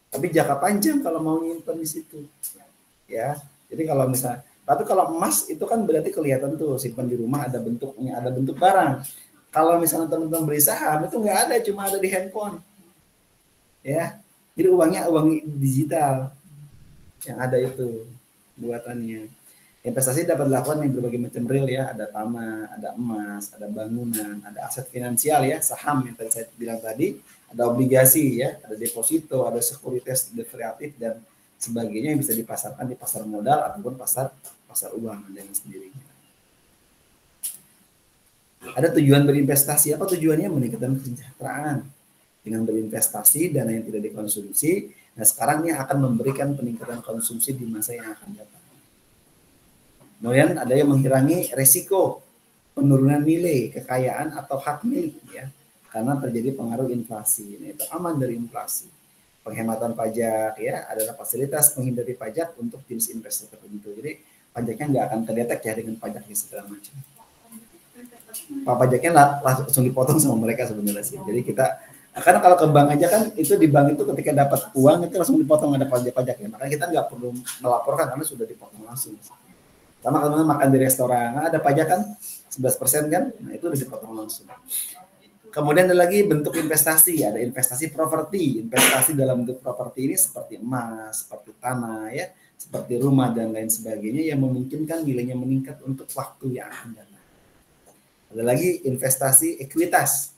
Tapi jangka panjang kalau mau nyimpan di situ. Ya. Jadi kalau misalnya, tapi kalau emas itu kan berarti kelihatan tuh simpan di rumah ada bentuknya, ada bentuk barang. Kalau misalnya teman-teman beli saham itu nggak ada, cuma ada di handphone. Ya. Jadi uang digital yang ada itu buatannya. Investasi dapat dilakukan yang berbagai macam real ya, ada tanah, ada emas, ada bangunan, ada aset finansial ya, saham yang tadi saya bilang tadi, ada obligasi ya, ada deposito, ada sekuritas derivatif dan sebagainya yang bisa dipasarkan di pasar modal ataupun pasar uang dengan sendirinya. Ada tujuan berinvestasi, apa tujuannya? Meningkatkan kesejahteraan dengan berinvestasi dana yang tidak dikonsumsi. Nah sekarang ini akan memberikan peningkatan konsumsi di masa yang akan datang. Kemudian ada yang mengurangi resiko penurunan nilai kekayaan atau hak milik ya, karena terjadi pengaruh inflasi. Nah, itu aman dari inflasi. Penghematan pajak ya adalah fasilitas menghindari pajak untuk jenis investasi tertentu. Jadi pajaknya nggak akan terdetek ya dengan pajak segala macam. Pajaknya langsung dipotong sama mereka sebenarnya sih. Jadi kita karena kalau ke bank aja kan itu di bank itu ketika dapat uang itu langsung dipotong ada pajak-pajaknya. Makanya kita nggak perlu melaporkan karena sudah dipotong langsung. Sama kalau makan di restoran, nah ada pajak kan 11% kan, nah itu udah dipotong langsung. Kemudian ada lagi bentuk investasi, ada investasi properti. Investasi dalam bentuk properti ini seperti emas, seperti tanah ya, seperti rumah dan lain sebagainya yang memungkinkan nilainya meningkat untuk waktu yang akan datang. Ada lagi investasi ekuitas.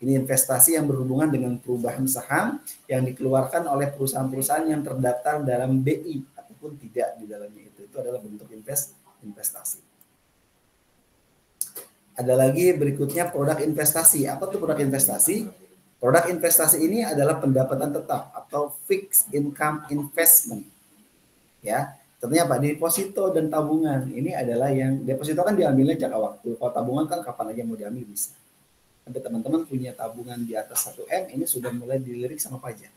Ini investasi yang berhubungan dengan perubahan saham yang dikeluarkan oleh perusahaan-perusahaan yang terdaftar dalam BI ataupun tidak di dalamnya itu. Itu adalah bentuk investasi. Ada lagi berikutnya produk investasi. Apa tuh produk investasi? Produk investasi ini adalah pendapatan tetap atau fixed income investment. Ya, tentunya Pak, deposito dan tabungan ini adalah yang deposito kan diambilnya jangka waktu. Kalau tabungan kan kapan aja mau diambil bisa. Ada teman-teman punya tabungan di atas 1 M ini sudah mulai dilirik sama pajak.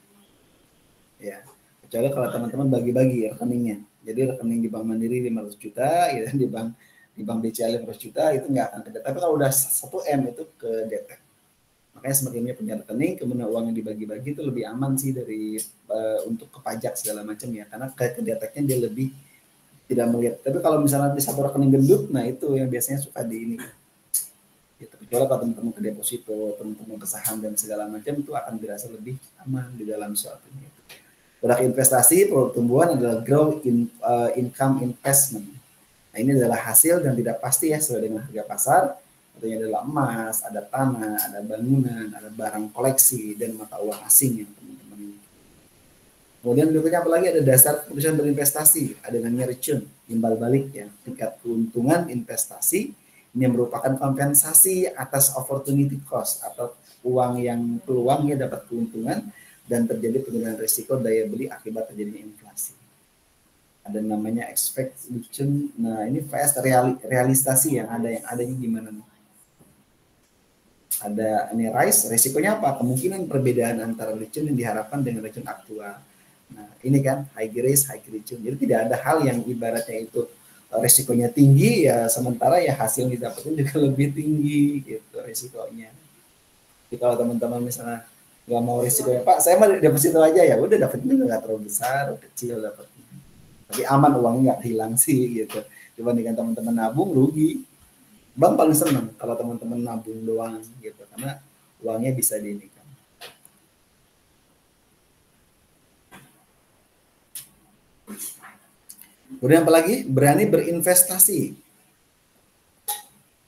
Ya, kecuali kalau teman-teman bagi-bagi rekeningnya. Jadi rekening di Bank Mandiri 500 juta, ya, di Bank BCA 500 juta itu nggak akan kedetek. Tapi kalau udah 1 M itu kedetek. Makanya semakin punya rekening, kemudian uang yang dibagi-bagi itu lebih aman sih dari untuk ke pajak segala macam ya, karena kedeteknya dia lebih tidak melihat. Tapi kalau misalnya di satu rekening gendut, nah itu yang biasanya suka di ini. Gitu. Kecuali kalau teman-teman ke deposito, teman-teman ke saham dan segala macam itu akan dirasa lebih aman di dalam suatu ini. Produk investasi, produk tumbuhan adalah growth income investment. Nah, ini adalah hasil dan tidak pasti ya sesuai dengan harga pasar. Contohnya adalah emas, ada tanah, ada bangunan, ada barang koleksi, dan mata uang asing yang teman-teman ini. Kemudian berikutnya apalagi ada dasar keputusan berinvestasi, ada namanya return, imbal balik ya, tingkat keuntungan investasi ini merupakan kompensasi atas opportunity cost atau uang yang peluangnya dapat keuntungan dan terjadi penurunan risiko daya beli akibat terjadinya inflasi. Ada namanya expectation. Nah ini VS realisasi yang adanya gimana nih? Ada ini rise, resikonya apa? Kemungkinan perbedaan antara return yang diharapkan dengan return aktual. Nah ini kan high risk, high return. Jadi tidak ada hal yang ibaratnya itu resikonya tinggi ya sementara ya hasil yang didapatkan juga lebih tinggi gitu resikonya. Jadi kalau teman-teman misalnya nggak mau risikonya, Pak saya mah deposito aja ya, udah dapatnya juga nggak terlalu besar, kecil dapatnya. Tapi aman uangnya nggak hilang sih gitu. Dibandingkan teman-teman nabung rugi. Bank paling senang kalau teman-teman nabung doang gitu karena uangnya bisa diinikan. Kemudian apalagi berani berinvestasi.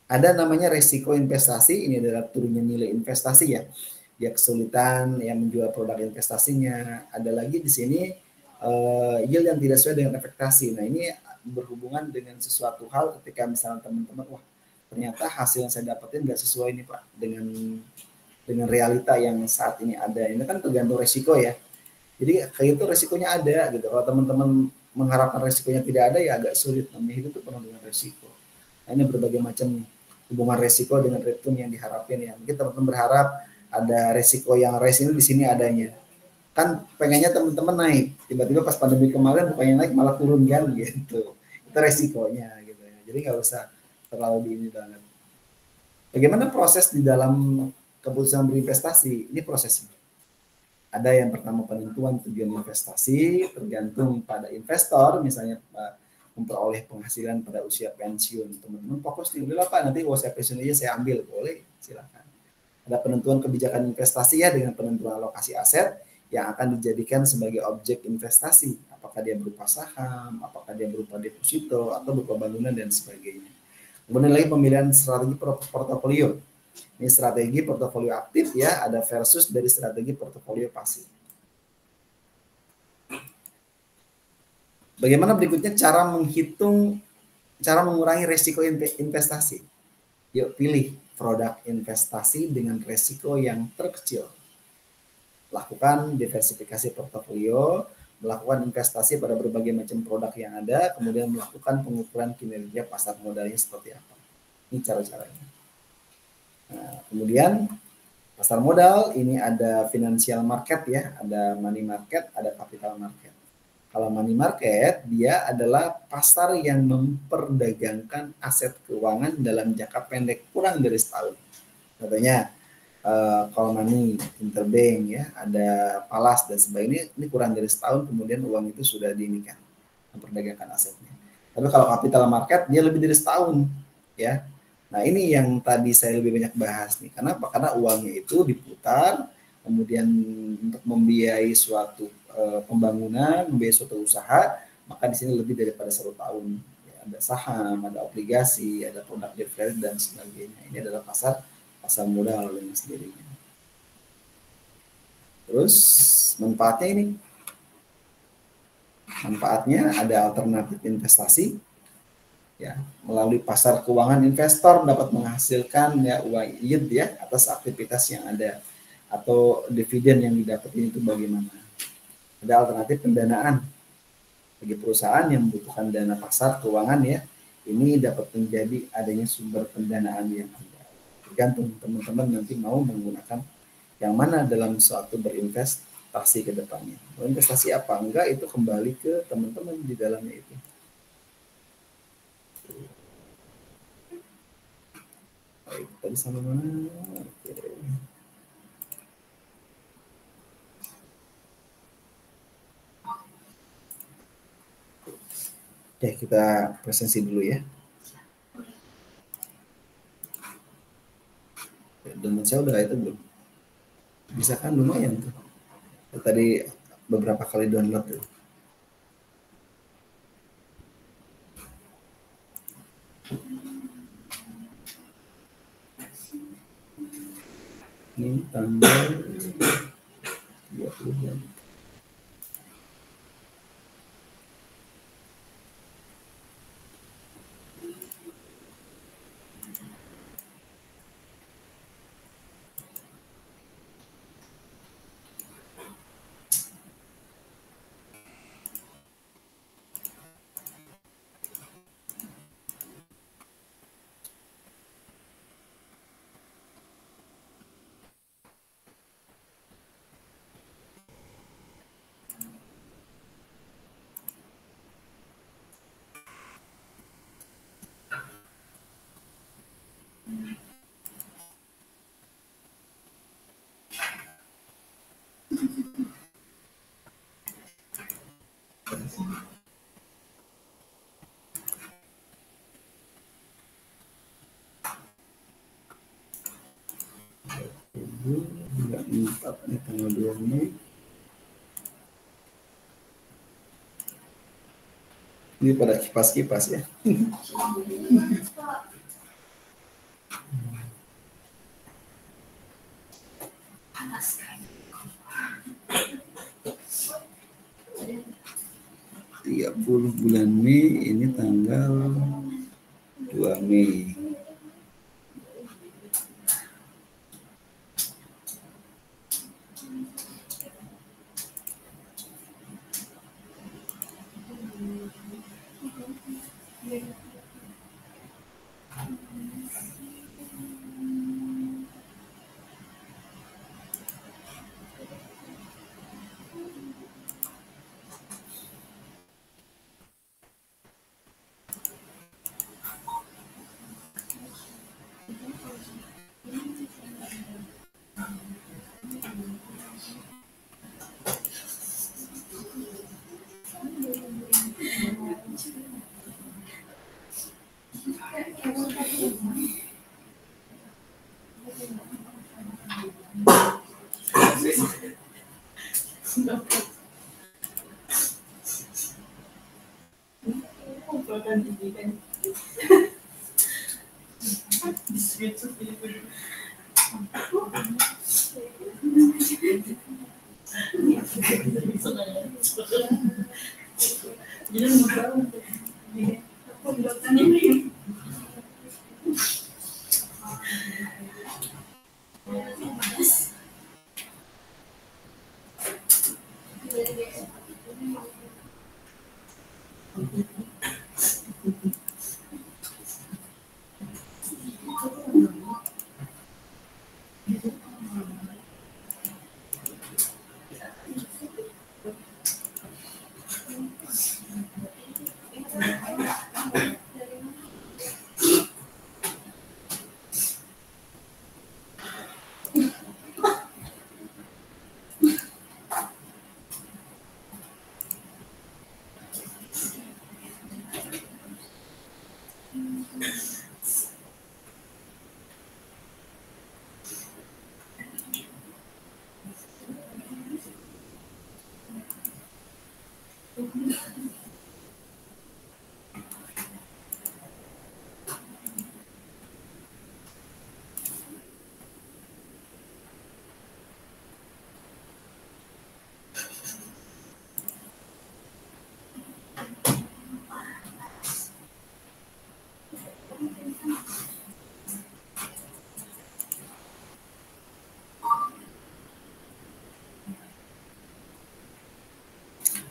Ada namanya resiko investasi, ini adalah turunnya nilai investasi ya. Dia kesulitan yang menjual produk investasinya. Ada lagi di sini yield yang tidak sesuai dengan ekspektasi. Nah ini berhubungan dengan sesuatu hal ketika misalnya teman-teman, wah ternyata hasil yang saya dapetin nggak sesuai nih Pak dengan realita yang saat ini ada. Ini kan tergantung resiko ya. Jadi kayak itu resikonya ada gitu. Kalau teman-teman mengharapkan resikonya tidak ada ya agak sulit. Namanya itu penuh dengan resiko. Nah, ini berbagai macam hubungan resiko dengan return yang diharapkan ya. Mungkin teman-teman berharap ada resiko yang rise ini di sini adanya. Kan pengennya teman-teman naik, tiba-tiba pas pandemi kemarin bukannya naik malah turun kan gitu. Itu resikonya gitu ya. Jadi nggak usah terlalu dini banget. Bagaimana proses di dalam keputusan berinvestasi? Ini prosesnya. Ada yang pertama penentuan tujuan investasi tergantung pada investor, misalnya memperoleh penghasilan pada usia pensiun. Teman-teman fokus nih, udah Pak nanti usia pensiun aja saya ambil, boleh silakan. Ada penentuan kebijakan investasi ya dengan penentuan alokasi aset yang akan dijadikan sebagai objek investasi. Apakah dia berupa saham, apakah dia berupa deposito, atau berupa bangunan dan sebagainya. Kemudian lagi pemilihan strategi portofolio. Ini strategi portofolio aktif ya, ada versus dari strategi portofolio pasif. Bagaimana berikutnya cara mengurangi resiko investasi? Yuk pilih produk investasi dengan resiko yang terkecil. Lakukan diversifikasi portofolio, melakukan investasi pada berbagai macam produk yang ada, kemudian melakukan pengukuran kinerja pasar modalnya seperti apa. Ini cara-caranya. Nah, kemudian pasar modal ini ada financial market ya, ada money market, ada capital market. Kalau money market, dia adalah pasar yang memperdagangkan aset keuangan dalam jangka pendek kurang dari setahun. Contohnya call money, interbank ya, ada Palas dan sebagainya, ini kurang dari setahun kemudian uang itu sudah diinikan, memperdagangkan asetnya. Tapi kalau capital market dia lebih dari setahun ya. Nah ini yang tadi saya lebih banyak bahas nih. Kenapa? Karena uangnya itu diputar kemudian untuk membiayai suatu pembangunan, membiayai suatu usaha, maka di sini lebih daripada 1 tahun. Ya, ada saham, ada obligasi, ada produk derivatif dan sebagainya. Ini adalah pasar modal dengan sendirinya. Terus manfaatnya ini, manfaatnya ada alternatif investasi, ya melalui pasar keuangan investor dapat menghasilkan ya uang yield ya atas aktivitas yang ada atau dividen yang didapat itu bagaimana. Ada alternatif pendanaan bagi perusahaan yang membutuhkan dana pasar keuangan ya, ini dapat menjadi adanya sumber pendanaan yang ada. Tergantung teman-teman nanti mau menggunakan yang mana dalam suatu berinvestasi ke depannya. Investasi apa enggak itu kembali ke teman-teman di dalamnya itu. Baik, tadi sama mana? Oke. Oke, kita presensi dulu ya. Download saya udah itu belum? Bisa kan lumayan tuh. Tadi beberapa kali download tuh. Ini tanggal 20. Enggak 4 nih tanggal 2 Mei. Ini pada kipas-kipas ya. Tiap 30 bulan Mei ini tanggal 2 Mei.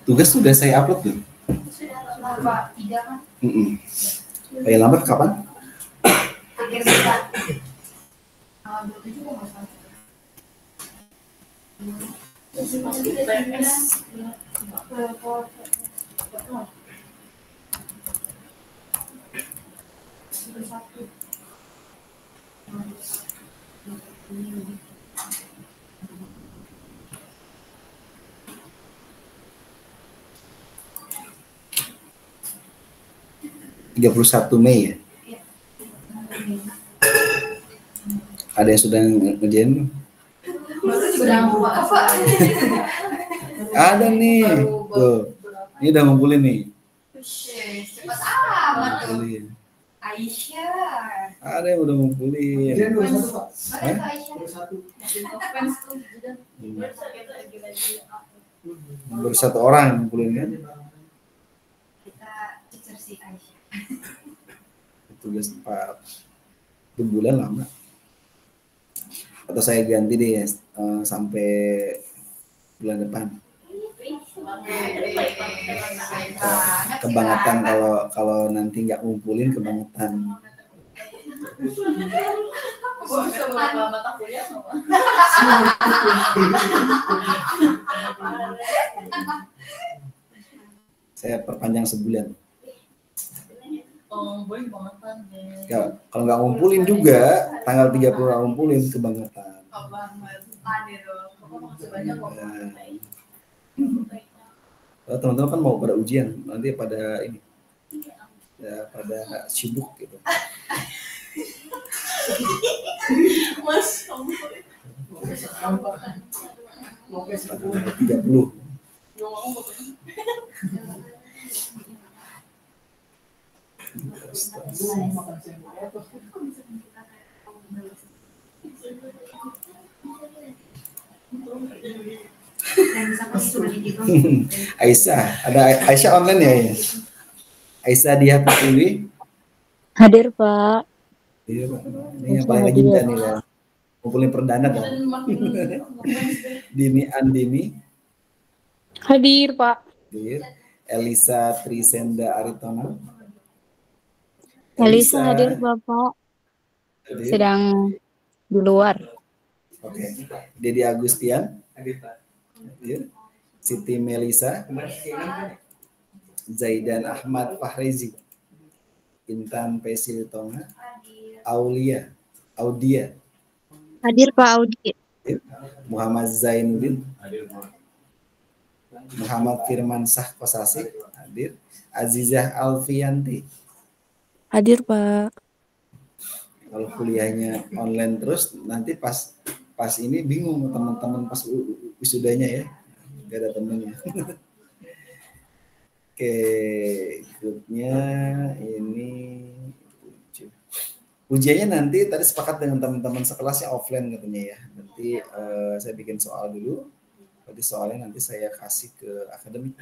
Tugas sudah saya upload tuh. Sudah 3 kan? Paling lambat kapan? Akhir bulan. 27 kok nggak salah. Tiga 31 Mei ya? Ada yang sudah ngerjain belum? Sudah apa? Ada nih. Tuh. Ini udah ngumpulin nih. Cepat amat tuh. Ngumpulin. Aisyah. Ada yang udah ngumpulin. Mana tuh Hah? Aisyah? Baru 1 orang yang ngumpulin kan? Kita cecer si Aisyah. Tugas 4. Itu bulan lama. Atau saya ganti deh sampai bulan depan. Kebangetan kalau nanti nggak ngumpulin, kebangetan. Saya perpanjang sebulan. Kalau nggak ngumpulin juga, tanggal 30 nggak ngumpulin, kebangetan. Teman-teman kan mau pada ujian, nanti pada ini, ya pada sibuk gitu. Tanggal 30. Aisyah, ada Aisyah online ya? Aisyah dia Pertiwi. Hadir, Pak. Iya, Pak. Ini yang paling legenda nih ya. Ngumpulin perdana kan. Dini Andini. Hadir, Pak. Hadir. Elisa Trisenda Aritona. Elisa hadir, Bapak. Hadir. Sedang di luar. Oke. Dedi Agustian. Hadir. Siti Melisa. Zaidan Ahmad Fahrezi. Intan Pesilitonga. Audia. Hadir, Pak Audi. Muhammad Zainuddin. Muhammad Firman Sah Kosasi. Hadir. Azizah Alfianti. Hadir, Pak. Kalau kuliahnya online terus, nanti pas ini bingung teman-teman pas wisudanya ya, gak ada temennya. Oke, grupnya ini ujiannya nanti tadi sepakat dengan teman-teman sekelasnya offline katanya ya. Nanti saya bikin soal dulu. Nanti soalnya nanti saya kasih ke akademik.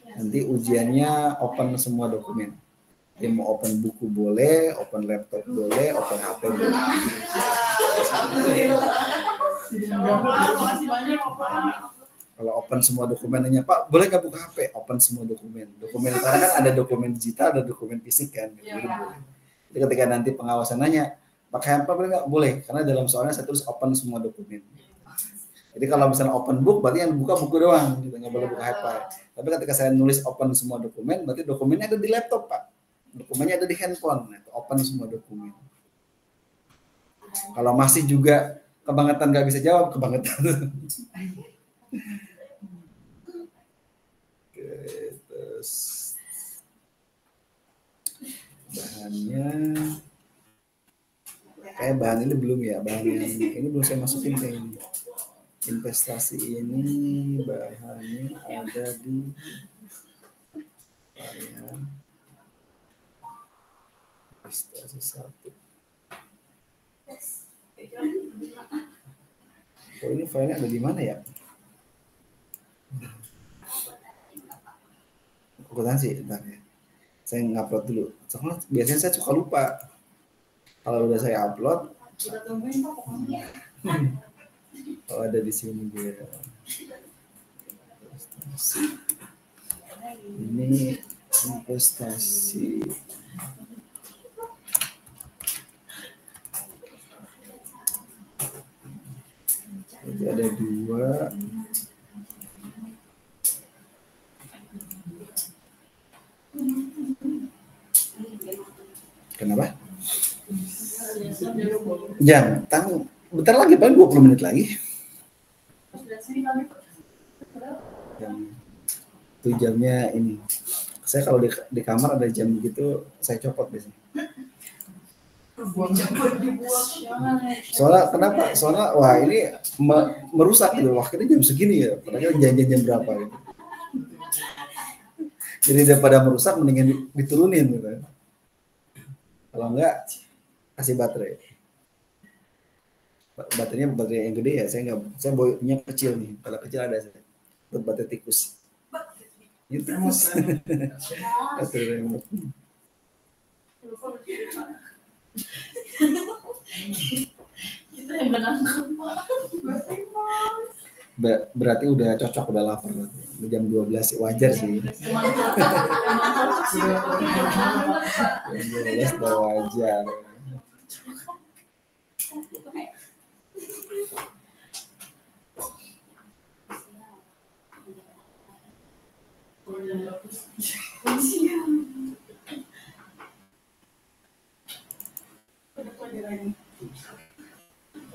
Nanti ujiannya open semua dokumen. Dia mau open buku boleh, open laptop boleh, open HP boleh. Kalau open semua dokumennya, Pak, boleh nggak buka HP? Open semua dokumen. Dokumen karena kan ada dokumen digital, ada dokumen fisik kan. Jadi boleh. Jadi ketika nanti pengawasan nanya, pakai HP boleh nggak? Boleh, karena dalam soalnya saya tulis open semua dokumen. Jadi kalau misalnya open book, berarti yang buka buku doang, gitu, nggak boleh buka HP. Tapi ketika saya nulis open semua dokumen, berarti dokumennya ada di laptop, Pak. Dokumennya ada di handphone, itu open semua dokumen. Kalau masih juga kebangetan nggak bisa jawab, kebangetan. Oke, terus bahannya, kayak bahan ini belum ya, bahan yang ini belum saya masukin kayak ini. Investasi ini bahannya ada di investasi 1. Oh, ini filenya ada di mana ya? Akuntansi, bentar ya. Saya ngupload dulu. Soalnya biasanya saya suka lupa. Kalau udah saya upload, Kita tungguin Pak pokoknya. oh ada di sini dia. Ini investasi. Jadi ada 2. Kenapa? Jam, bentar lagi, paling 20 menit lagi. Itu jamnya ini. Saya kalau di kamar ada jam gitu, saya copot biasanya. Soalnya kenapa? Soalnya wah ini merusak gitu. Wah ini jam segini ya. Padahal janjian jam berapa gitu. Jadi daripada merusak mendingan diturunin gitu. Kalau enggak kasih baterai. Baterainya baterai yang gede ya. Saya punya kecil nih. Kalau kecil ada saya. Buat baterai tikus. Itu mas. Baterai remote. Kita yang menangkap. Berarti udah cocok, udah lapar. Jam 12 wajar sih. Jam 12 udah wajar.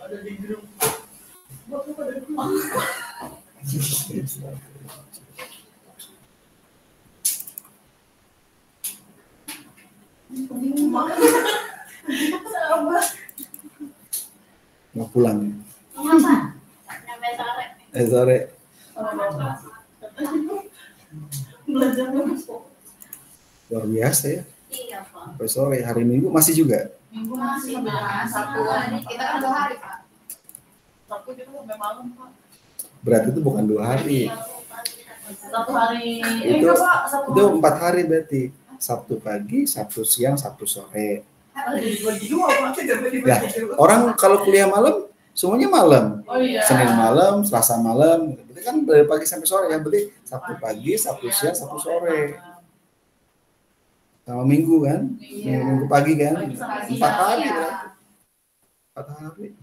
Ada di grup. Mau pulang. Sampai sore. Sore. Belajar Luar biasa ya. Iya, Pak. Sampai sore. Hari Minggu masih juga. Minggu masih, Pak. Sabtu hari. Kita kan 2 hari, Pak. Sabtu kita sampai malam, Pak. Berarti itu bukan 2 hari. 1 hari. Itu 4 hari berarti. Sabtu pagi, Sabtu siang, Sabtu sore. Ya, orang kalau kuliah malam, semuanya malam. Oh iya. Senin malam, Selasa malam. Berarti kan dari pagi sampai sore. Yang berarti Sabtu pagi, Sabtu siang, Sabtu sore. Sama Minggu kan? Iya. Minggu pagi kan? Pagi sama 4 siang, hari iya. berarti. 4 hari.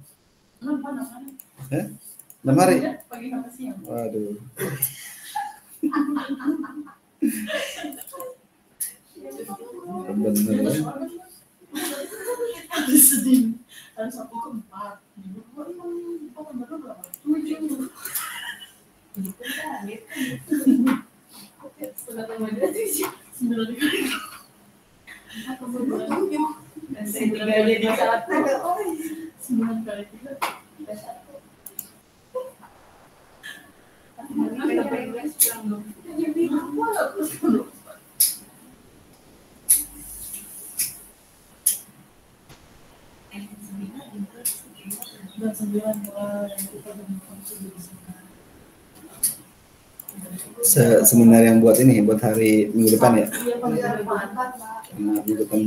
6 6 hari? Pagi sampai siang. Waduh. Bener ya. Sedih. Hari Sabtu itu 4. Minggu 2, 4 tambah 2 berapa? 7. Setengah tambah 2, 7. 9 kali. 4 tambah 2, 7. Dan 9 kali 1. 9 kali 3. 1. Seminar yang buat ini, buat hari minggu depan ya? Nah, minggu depan.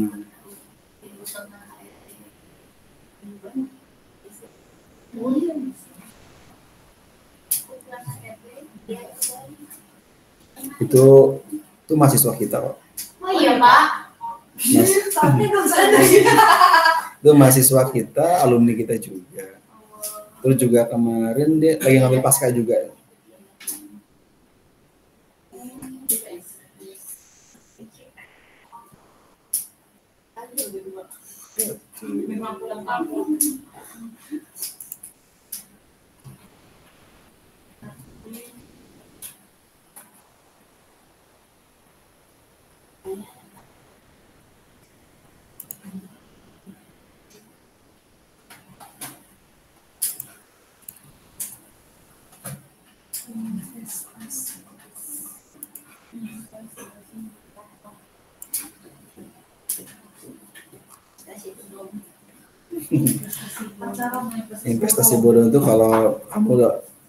Itu mahasiswa kita kok. Oh iya, Pak. Itu mahasiswa kita, alumni kita juga. Terus juga kemarin dia lagi ngambil pasca juga. Memang pulang kampung. Investasi bodong itu kalau kamu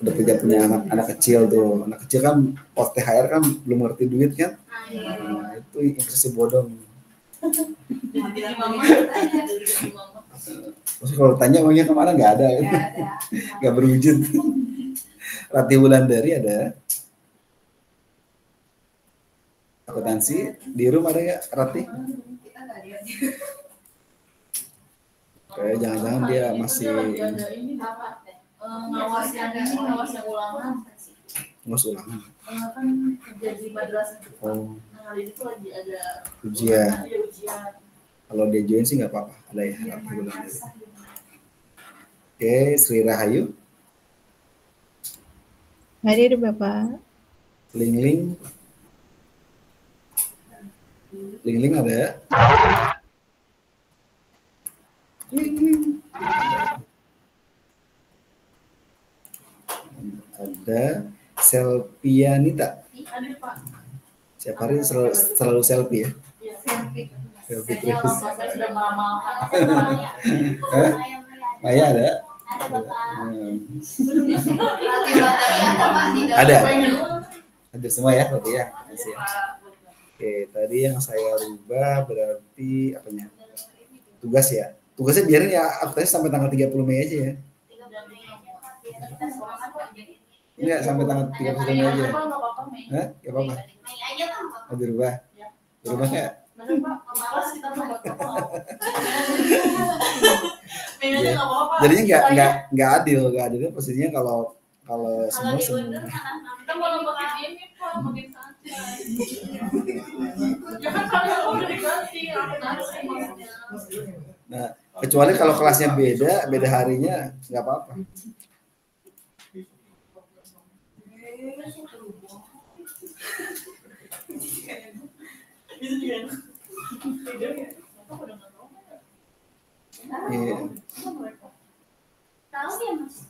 udah punya anak kecil tuh, anak kecil kan pos THR kan belum ngerti duit kan, nah, itu investasi bodong. Terus kalau tanya uangnya kemana nggak ada, nggak berwujud. Rati Wulandari ada, Akuntansi di rumah ada ya Rati? Kayak jangan-jangan dia masih ada ini apa? Ngawas yang ini, ngawas yang ulangan. ngurus ulangan. Kan kerja di madrasah. Oh, Nah, hari itu lagi ada ujian. ujian. Kalau dia join sih nggak apa-apa. Ada ya Rati bilang tadi. Oke, Sri Rahayu, Hadir Bapak. Lingling, Lingling ada ya? Lingling. Ada Selpianita. Ada Pak. Setiap hari selalu selfie ya? Iya, selfie. Selfie Saya terus. sudah meramalkan. Hah? Maya ada? Ada. Hadir semua ya berarti ya. Masih ya. Oke, tadi yang saya rubah berarti apanya? Tugas ya. Tugasnya biarin ya aktualisasi sampai tanggal 30 Mei aja ya. Enggak, sampai tanggal 31 Mei aja. Hah? Ya apa-apa. Mau dirubah? Dirubah nggak? Jadinya nggak adil, posisinya kalau semua Kita mau pakai ini Pak, makin santai. Ya kan kalau udah diganti, nah, kecuali kalau kelasnya beda harinya nggak apa-apa. Iya. Tahu ya Mas.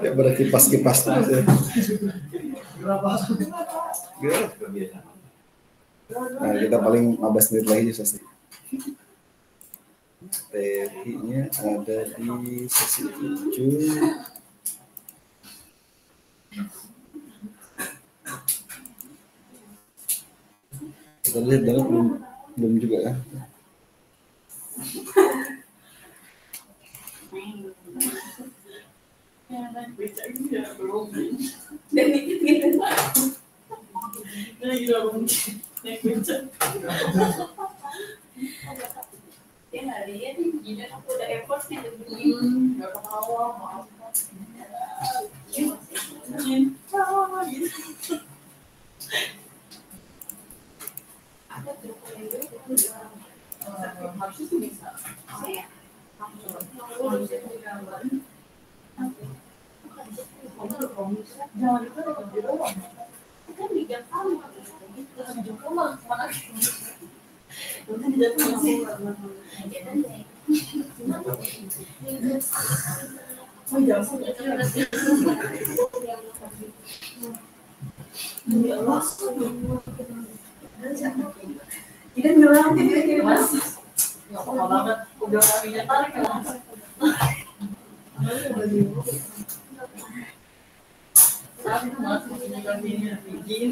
Ya berarti kipas terus ya. Nah, kita paling 15 menit lagi selesai. TI-nya ada di sesi 7. Kita lihat dulu belum juga ya. Kita bilang Mas, nggak apa-apa banget, udah kaminya tarik ya Mas. Saat itu Mas masih kaminya bikin.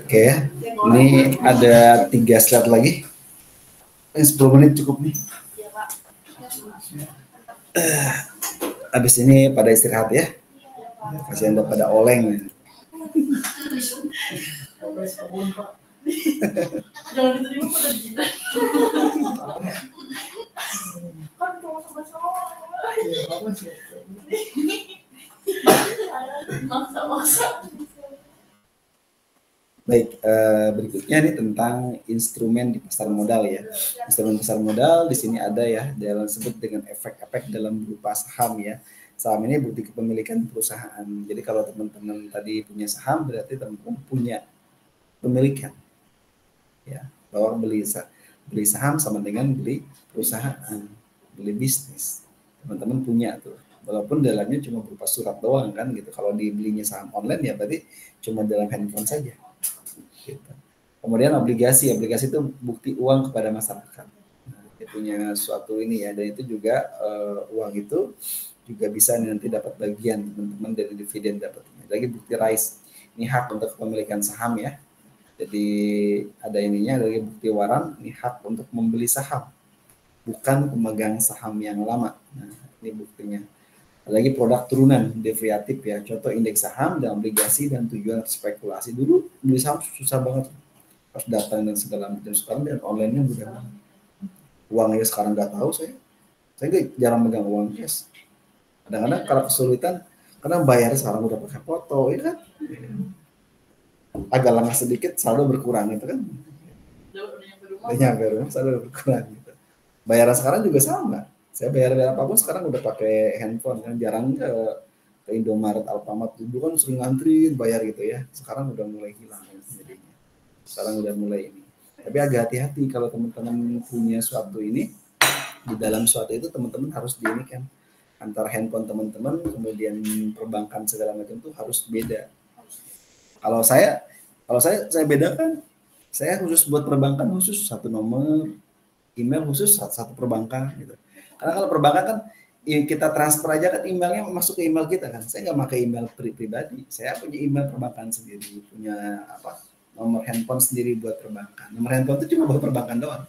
Oke, ini ada 3 slide lagi. 10 menit cukup nih. Habis ini pada istirahat ya. Kasih Anda pada oleng. Jangan diterima pada gila. Kan cuma sama-sama. Maksa-maksa. Baik, berikutnya nih tentang instrumen di pasar modal ya. Instrumen pasar modal di sini ada ya, dalam disebut dengan efek-efek dalam berupa saham ya. Saham ini bukti kepemilikan perusahaan. Jadi kalau teman-teman tadi punya saham, berarti teman-teman punya pemilikan. Ya, bahwa beli saham sama dengan beli perusahaan. beli bisnis. Teman-teman punya tuh. Walaupun dalamnya cuma berupa surat doang kan gitu. Kalau dibelinya saham online ya berarti cuma dalam handphone saja. Gitu. Kemudian obligasi itu bukti uang kepada masyarakat. Nah, dia punya suatu ini ya, dan itu juga uang itu juga bisa nanti dapat bagian teman-teman dari dividen dapatnya. Lagi bukti RISE. Ini hak untuk kepemilikan saham ya. Jadi ada ininya, ada bukti waran, ini hak untuk membeli saham. Bukan pemegang saham yang lama. Nah, ini buktinya. Lagi produk turunan derivatif ya, contoh indeks saham dan obligasi dan tujuan spekulasi. Dulu beli saham susah banget, harus datang dan segala macam. Sekarang dan online-nya mudah banget. Uangnya sekarang nggak tahu saya jarang megang uang cash. Kadang-kadang kalau kesulitan, karena bayar sekarang udah pakai foto, ya kan? Agak lengah sedikit, saldo berkurang itu kan? Udah nyampe rumah, saldo berkurang gitu. Bayaran sekarang juga sama. Saya bayar apapun sekarang udah pakai handphone kan, jarang ke Indomaret, Alfamart. Dulu kan sering ngantri bayar gitu ya. Sekarang udah mulai hilang ya sendirinya. Sekarang udah mulai ini. Tapi agak hati-hati kalau teman-teman punya suatu ini, di dalam suatu itu teman-teman harus ini kan, antara handphone teman-teman kemudian perbankan segala macam itu harus beda. Kalau saya bedakan. Saya khusus buat perbankan khusus satu nomor, email khusus satu perbankan gitu. Karena kalau perbankan kan kita transfer aja kan emailnya masuk ke email kita kan. Saya nggak pakai email pribadi. Saya punya email perbankan sendiri, punya nomor handphone sendiri buat perbankan. Nomor handphone itu cuma buat perbankan doang.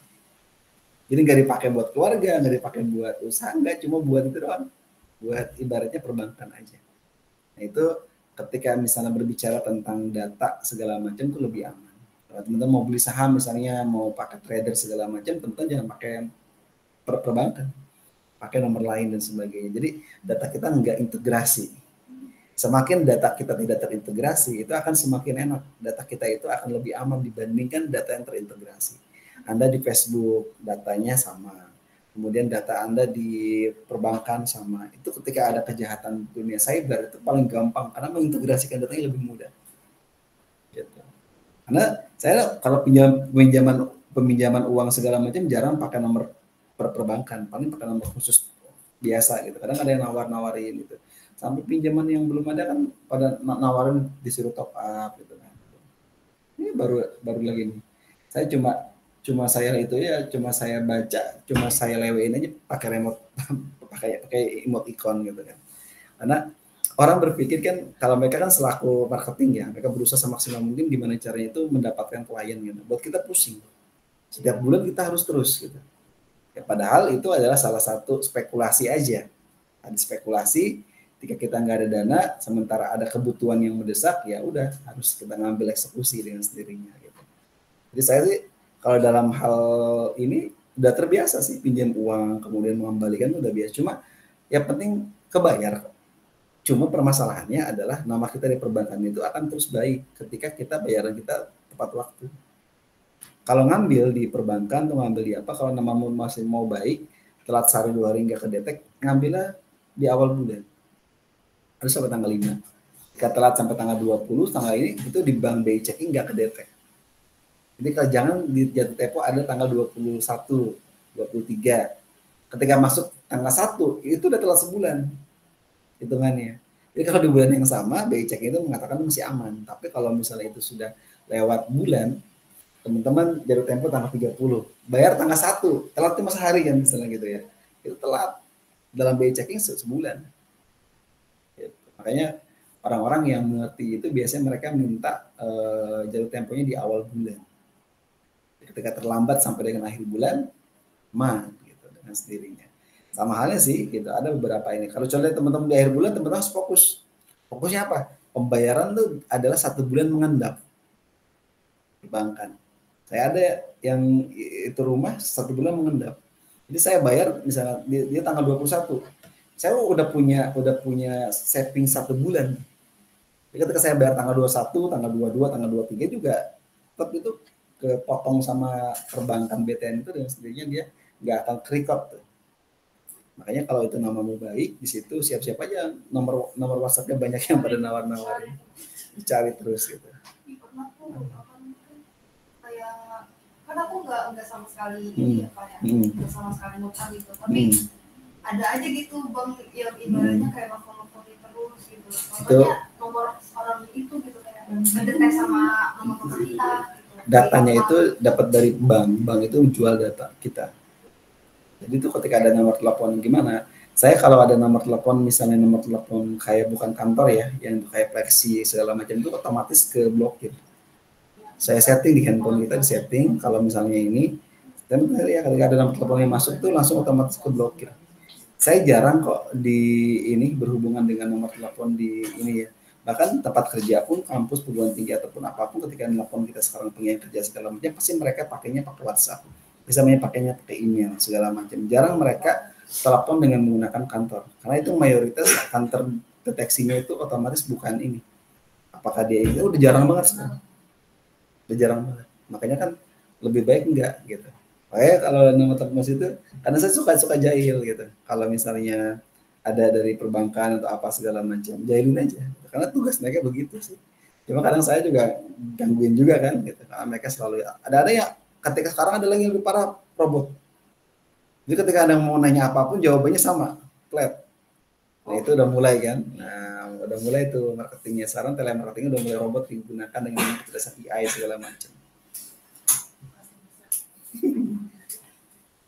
Jadi nggak dipakai buat keluarga, nggak dipakai buat usaha, nggak, cuma buat itu doang. Buat ibaratnya perbankan aja. Nah itu ketika misalnya berbicara tentang data segala macam itu lebih aman. Kalau teman-teman mau beli saham misalnya, mau pakai trader segala macam, teman-teman jangan pakai perbankan. Pakai nomor lain dan sebagainya. Jadi data kita nggak integrasi. Semakin data kita tidak terintegrasi, itu akan semakin enak. Data kita itu akan lebih aman dibandingkan data yang terintegrasi. Anda di Facebook, datanya sama. Kemudian data Anda di perbankan sama. Itu ketika ada kejahatan dunia cyber, itu paling gampang. Karena mengintegrasikan datanya lebih mudah. Gitu. Karena saya kalau peminjaman uang segala macam jarang pakai nomor perbankan, paling pakai nomor khusus biasa gitu. Kadang ada yang nawar-nawarin gitu. Sampai pinjaman yang belum ada kan pada nawarin disuruh top up gitu kan. Ini baru lagi nih. Saya cuma saya baca, cuma saya lewein aja pakai remote pakai emote icon gitu kan. Karena orang berpikir kan kalau mereka kan selaku marketing ya, mereka berusaha semaksimal mungkin gimana caranya itu mendapatkan klien gitu. Buat kita pusing. Setiap bulan kita harus terus gitu. Ya, padahal itu adalah salah satu spekulasi aja. Ada spekulasi, ketika kita nggak ada dana, sementara ada kebutuhan yang mendesak, ya udah harus kita ngambil eksekusi dengan sendirinya. Gitu. Jadi saya sih kalau dalam hal ini udah terbiasa sih pinjam uang, kemudian mengembalikan udah biasa. Cuma yang penting kebayar. Cuma permasalahannya adalah nama kita di perbankan itu akan terus baik ketika kita bayaran kita tepat waktu. Kalau ngambil di perbankan atau ngambil di apa, kalau namamu masih mau baik, telat sehari 2 hari nggak kedetek, ngambilnya di awal bulan. Harus sampai tanggal 5. Jika telat sampai tanggal 20, tanggal ini itu di bank BI checking nggak kedetek. Jadi kalau jangan di jatuh tempo ada tanggal 21, 23. Ketika masuk tanggal 1, itu udah telat sebulan hitungannya. Jadi kalau di bulan yang sama, BI checking itu mengatakan masih aman. Tapi kalau misalnya itu sudah lewat bulan, teman-teman jatuh tempo tanggal 30, bayar tanggal 1, telat itu sehari kan misalnya gitu ya, itu telat dalam BI checking sebulan. Gitu. Makanya orang-orang yang mengerti itu biasanya mereka minta jatuh temponya di awal bulan. Ketika terlambat sampai dengan akhir bulan, gitu dengan sendirinya. Sama halnya sih, gitu. Ada beberapa ini. Kalau contohnya teman-teman di akhir bulan, teman-teman harus fokus. Fokusnya apa? Pembayaran itu adalah 1 bulan mengendap di perbankan. Saya ada yang itu rumah 1 bulan mengendap. Jadi saya bayar misalnya dia tanggal 21. Saya udah punya saving 1 bulan. Jadi ketika saya bayar tanggal 21, tanggal 22, tanggal 23 juga tetap itu kepotong sama perbankan BTN itu dan sendirinya dia nggak akan record. Makanya kalau itu namamu baik di situ siap-siap aja nomor WhatsApp-nya banyak yang pada nawar-nawarin. Dicari terus gitu. Kan aku nggak sama sekali nggak sama sekali ngutang gitu, tapi ada aja gitu bank yang ibaratnya kayak nelfon-nelfonin terus gitu. Itu Nomor orang itu gitu kayak ngedetek sama nomor kita gitu. Datanya itu dapat dari bank itu menjual data kita. Jadi itu ketika ada nomor telepon gimana? Saya kalau ada nomor telepon, misalnya nomor telepon kayak bukan kantor ya, yang kayak Plexi segala macam itu otomatis ke blokir. Saya setting di handphone kita, di setting kalau misalnya ini, dan ya ketika ada nomor telepon yang masuk tuh langsung otomatis ke blokir. Saya jarang kok di ini berhubungan dengan nomor telepon di ini ya. Bahkan tempat kerja pun, kampus, perguruan tinggi ataupun apapun, ketika telepon kita sekarang pengen kerja segala macam, pasti mereka pakainya pakai WhatsApp. Misalnya pakainya pakai email segala macam. Jarang mereka telepon dengan menggunakan kantor. Karena itu mayoritas kantor deteksinya itu otomatis bukan ini. Apakah dia ini udah jarang banget sekarang. Udah jarang banget. Makanya kan lebih baik enggak gitu. Makanya kalau nomor telepon itu, karena saya suka jahil gitu. Kalau misalnya ada dari perbankan atau apa segala macam, jahilin aja. Karena tugas mereka begitu sih. Cuma kadang saya juga gangguin juga kan gitu. Karena mereka selalu ada yang ketika sekarang ada lagi yang lebih parah, robot. Jadi ketika ada yang mau nanya apapun jawabannya sama, flat. Nah itu udah mulai kan. Nah udah mulai tuh marketingnya. Sekarang telemarketingnya udah mulai robot digunakan dengan berdasar AI segala macam.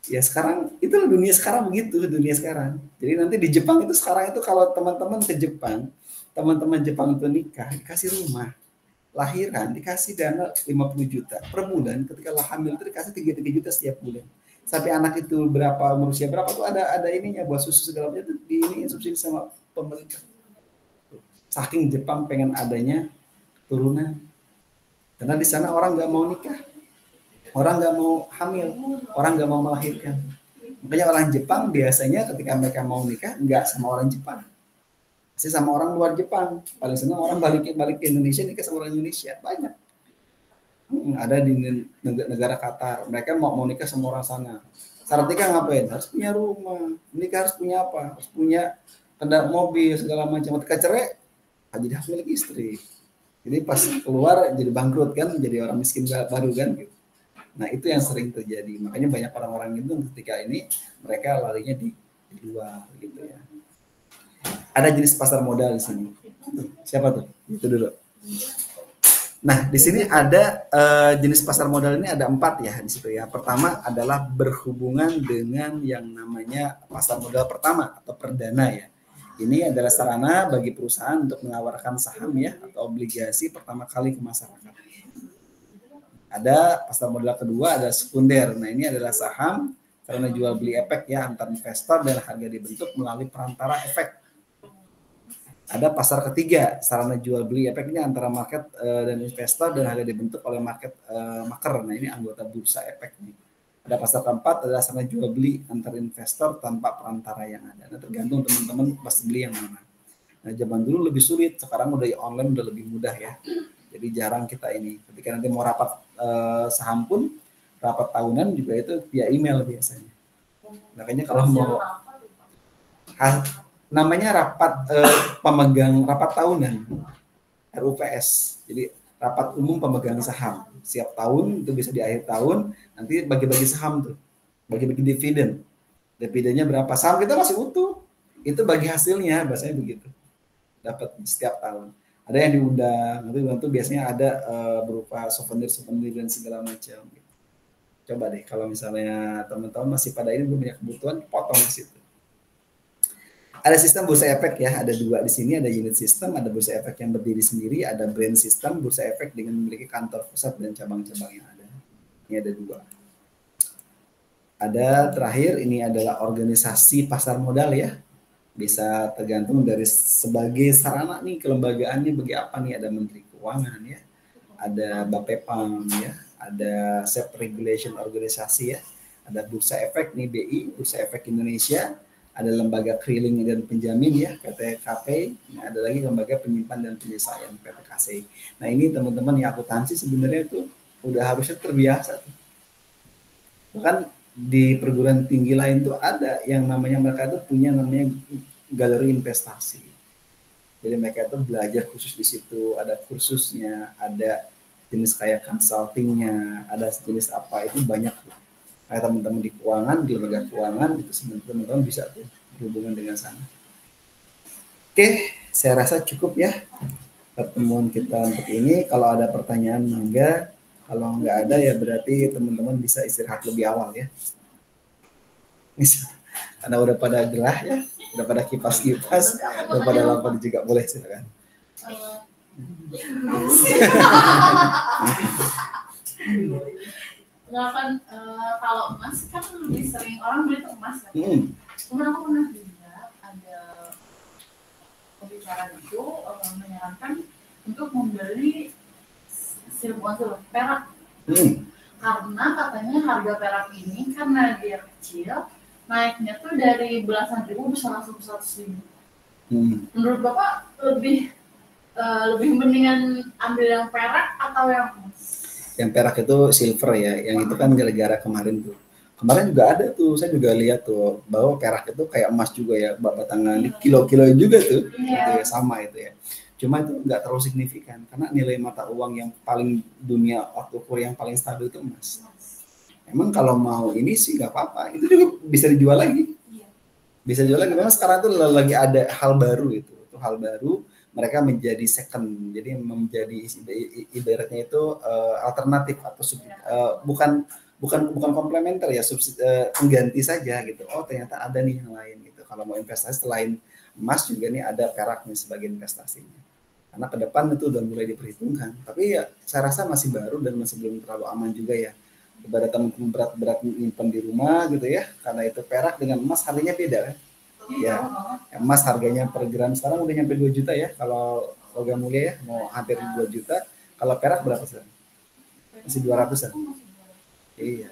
Ya sekarang itulah dunia sekarang begitu, dunia sekarang. Jadi nanti di Jepang itu sekarang itu kalau teman-teman ke Jepang, teman-teman Jepang itu nikah dikasih rumah, lahiran dikasih dana 50 juta per bulan, ketika hamil itu dikasih 33 juta setiap bulan. Sampai anak itu berapa, usia berapa tuh ada ininya buat susu segala macam itu di ini subsidi sama pemerintah. Saking Jepang pengen adanya turunan. Karena di sana orang nggak mau nikah. Orang nggak mau hamil, orang nggak mau melahirkan. Makanya orang Jepang biasanya ketika mereka mau nikah nggak sama orang Jepang, pasti sama orang luar Jepang. Paling senang orang balik ke Indonesia nikah sama orang Indonesia banyak. Ada di negara Qatar, mereka mau nikah sama orang sana. Syarat nikah ngapain? Harus punya rumah, nikah harus punya apa? Harus punya kendaraan mobil segala macam. Ketika cerai, jadi hak milik istri. Jadi pas keluar jadi bangkrut kan, jadi orang miskin baru kan. Gitu. Nah itu yang sering terjadi, makanya banyak orang-orang itu ketika ini mereka larinya di luar gitu ya. Ada jenis pasar modal di sini. Siapa tuh? Itu dulu. Nah di sini ada jenis pasar modal ini ada 4 ya di situ ya. Pertama adalah berhubungan dengan yang namanya pasar modal pertama atau perdana ya. Ini adalah sarana bagi perusahaan untuk menawarkan saham ya atau obligasi pertama kali ke masyarakat. Ada pasar modal kedua, ada sekunder. Nah ini adalah saham karena jual beli efek ya antar investor dan harga dibentuk melalui perantara efek. Ada pasar ketiga, sarana jual beli efeknya antara market dan investor dan harga dibentuk oleh market maker. Nah ini anggota bursa efek nih. Ada pasar keempat adalah sarana jual beli antar investor tanpa perantara yang ada. Nah tergantung teman-teman pas beli yang mana. Nah zaman dulu lebih sulit, sekarang udah online udah lebih mudah ya. Jadi jarang kita ini. Ketika nanti mau rapat saham pun, rapat tahunan juga itu via email biasanya. Makanya kalau mau namanya rapat pemegang rapat tahunan RUPS. Jadi rapat umum pemegang saham. Setiap tahun itu bisa di akhir tahun nanti bagi-bagi saham tuh. Bagi-bagi dividen. Dividennya berapa? Saham kita masih utuh. Itu bagi hasilnya bahasanya begitu. Dapat setiap tahun. Ada yang diundang, nanti biasanya ada berupa souvenir dan segala macam. Coba deh kalau misalnya teman-teman masih pada ini belum punya kebutuhan, potong di situ. Ada sistem bursa efek ya, ada 2 di sini, ada unit sistem, ada bursa efek yang berdiri sendiri, ada brand system, bursa efek dengan memiliki kantor pusat dan cabang-cabang yang ada. Ini ada 2. Ada terakhir ini adalah organisasi pasar modal ya. Bisa tergantung dari sebagai sarana nih kelembagaannya bagi apa nih, ada Menteri Keuangan ya, ada Bapepam ya, ada Self Regulation Organisasi ya, ada Bursa Efek nih BI, Bursa Efek Indonesia, ada lembaga clearing dan penjamin ya PTKP, ada lagi lembaga penyimpan dan penyelesaian PTKC. Nah ini teman-teman yang akuntansi sebenarnya itu udah harusnya terbiasa tuh. Bahkan di perguruan tinggi lain tuh ada yang namanya mereka tuh punya namanya galeri investasi. Jadi mereka tuh belajar khusus di situ, ada kursusnya, ada jenis kayak consultingnya, ada jenis apa itu banyak. Kayak teman-teman di keuangan, di lembaga keuangan itu teman-teman bisa tuh berhubungan dengan sana. Oke, saya rasa cukup ya pertemuan kita untuk ini. Kalau ada pertanyaan mangga, kalau nggak ada ya berarti teman-teman bisa istirahat lebih awal ya. Karena udah pada gerah ya, udah pada kipas-kipas, udah pada lapar juga, boleh silakan. Nggak kan, kalau emas kan lebih sering orang beli emas kan. Cuman aku pernah dengar ada pembicaraan itu menyarankan untuk membeli silver perak. Karena katanya harga perak ini karena dia kecil, naiknya tuh dari belasan ribu bisa langsung 100.000. Menurut Bapak lebih mendingan ambil yang perak atau yang emas? Yang perak itu silver ya, yang itu kan gara-gara kemarin tuh. Kemarin juga ada tuh, saya juga lihat tuh bahwa perak itu kayak emas juga ya, batangan kilo-kilo juga tuh, gitu ya, sama itu ya. Cuma itu nggak terlalu signifikan karena nilai mata uang yang paling dunia waktu ukur yang paling stabil itu emas. Emang kalau mau ini sih nggak apa-apa, itu juga bisa dijual lagi. Bisa dijual lagi. Memang sekarang tuh lagi ada hal baru itu hal baru. Mereka menjadi second, jadi menjadi ibaratnya itu alternatif atau bukan komplementer ya, pengganti saja gitu. Oh ternyata ada nih yang lain gitu. Kalau mau investasi selain emas juga nih ada perak nih sebagai investasinya. Karena ke depan itu udah mulai diperhitungkan. Tapi ya saya rasa masih baru dan masih belum terlalu aman juga ya. Kepada teman-teman berat-berat nyimpen di rumah gitu ya. Karena itu perak dengan emas harganya beda kan. Ya, emas harganya per gram sekarang udah nyampe 2 juta ya. Kalau logam mulia ya mau hampir 2 juta. Kalau perak berapa sekarang? Masih 200-an. Iya.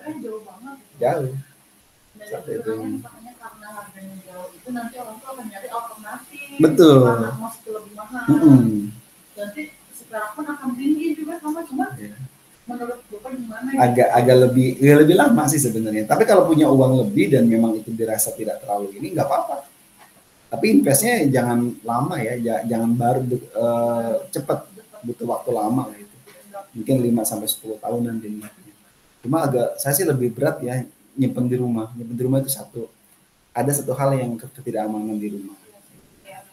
Jauh. Satu itu. Karena harganya jauh itu nanti orang tuh akan nyari alternatif. Betul. Karena emas itu lebih mahal. Nanti si perak pun akan tinggi juga sama cuma. Menurut Bapak gimana? Agak lebih lama sih sebenarnya. Tapi kalau punya uang lebih dan memang itu dirasa tidak terlalu ini nggak apa-apa. Tapi investnya jangan lama ya, jangan baru cepat, butuh waktu lama lah itu. Mungkin 5-10 tahunan deh. Cuma saya sih lebih berat ya nyimpen di rumah. Nyimpen di rumah itu ada satu hal yang ketidakamanan di rumah.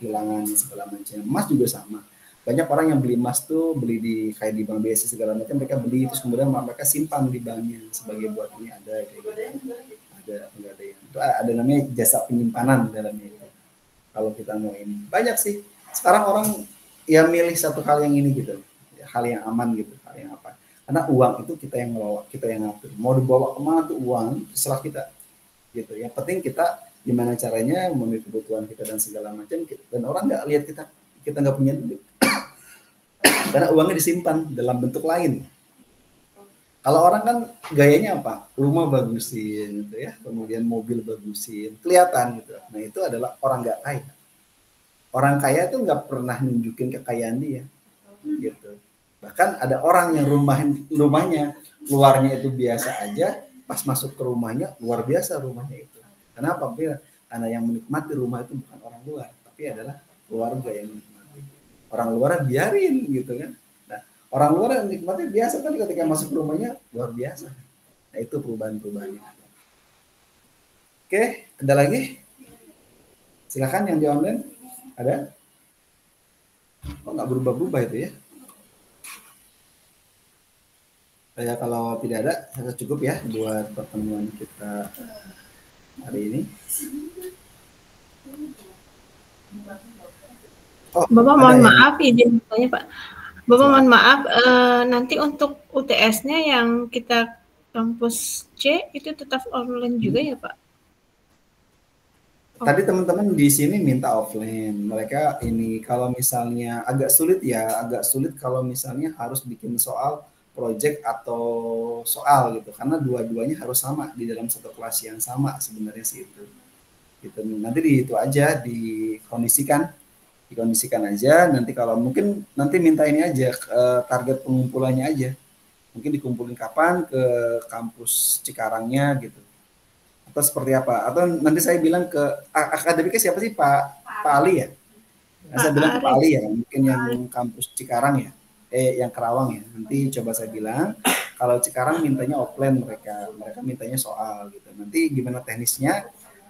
Kehilangan segala macam. Emas juga sama. Banyak orang yang beli emas tuh beli kayak di bank BSI segala macam, mereka beli terus kemudian mereka simpan di banknya sebagai buat ini ada kayak gitu. Ada pegadaian. Itu ada namanya jasa penyimpanan dalamnya itu. Kalau kita mau ini banyak sih. Sekarang orang ya milih satu hal yang ini gitu, hal yang aman gitu, hal yang apa? Karena uang itu kita yang ngelola, kita yang ngatur. Mau dibawa kemana tuh uang, terserah kita. Gitu. Yang penting kita gimana caranya memenuhi kebutuhan kita dan segala macam. Dan orang nggak lihat kita nggak punya duit. Karena uangnya disimpan dalam bentuk lain. Kalau orang kan gayanya apa? Rumah bagusin gitu ya, kemudian mobil bagusin, kelihatan gitu. Nah itu adalah orang nggak kaya. Orang kaya itu nggak pernah nunjukin kekayaan dia, gitu. Bahkan ada orang yang rumahnya luarnya itu biasa aja, pas masuk ke rumahnya luar biasa rumahnya itu. Kenapa? Karena yang menikmati rumah itu bukan orang luar, tapi adalah keluarga yang menikmati. Orang luar biarin gitu kan. Nah, orang luar yang nikmatnya biasa, tapi ketika masuk rumahnya luar biasa. Nah, itu perubahan-perubahannya. Oke, ada lagi? Silakan yang di online. Ada? Oh, nggak berubah-berubah itu ya? Saya kalau tidak ada, saya cukup ya buat pertemuan kita hari ini. Oh, Bapak mohon maaf izin bertanya Pak. Bapak mohon maaf nanti untuk UTS-nya yang kita kampus C itu tetap online juga ya Pak? Tadi teman-teman di sini minta offline. Mereka ini kalau misalnya agak sulit kalau misalnya harus bikin soal project atau soal gitu. Karena dua-duanya harus sama di dalam satu kelas yang sama sebenarnya sih itu. Gitu. Nanti itu aja dikondisikan aja. Nanti kalau mungkin nanti minta ini aja target pengumpulannya aja. Mungkin dikumpulin kapan ke kampus Cikarangnya gitu. Atau seperti apa? Atau nanti saya bilang ke akademiknya siapa sih Pak Ali ya? Saya bilang ke Pak Ali ya, mungkin yang kampus Cikarang ya, yang Kerawang ya. Nanti coba saya bilang kalau Cikarang mintanya offline mereka mintanya soal gitu. Nanti gimana teknisnya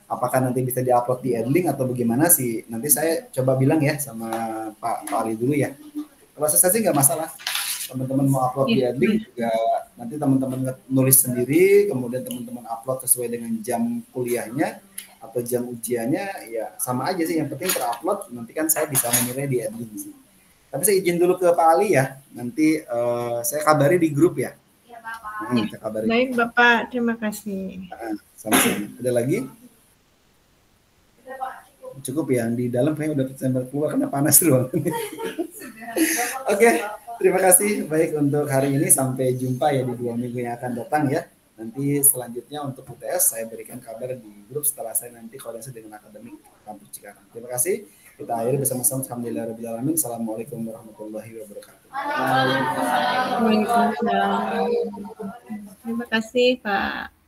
Apakah nanti bisa diupload di Edlink atau bagaimana sih? Nanti saya coba bilang ya sama Pak Ali dulu ya. Kalau saya sih nggak masalah. Teman-teman mau upload di Edlink juga nanti teman-teman nulis sendiri, kemudian teman-teman upload sesuai dengan jam kuliahnya atau jam ujiannya, ya sama aja sih. Yang penting terupload. Nanti kan saya bisa menilai di Edlink sih. Tapi saya izin dulu ke Pak Ali ya. Nanti saya kabari di grup ya. Iya, Bapak. Saya kabari. Baik, Bapak. Terima kasih. Sama-sama. Ada lagi? Cukup ya, yang di dalam kayaknya udah sampai keluar karena panas ruangan. Oke, terima kasih. Baik untuk hari ini, sampai jumpa ya di 2 minggu yang akan datang ya. Nanti selanjutnya untuk UTS saya berikan kabar di grup setelah saya nanti koordinasi dengan akademik kampus Cikarang. Terima kasih. Kita akhiri bersama-sama. Alhamdulillahirabbil alamin. Assalamualaikum warahmatullahi wabarakatuh. Waalaikumsalam. Terima kasih, Pak.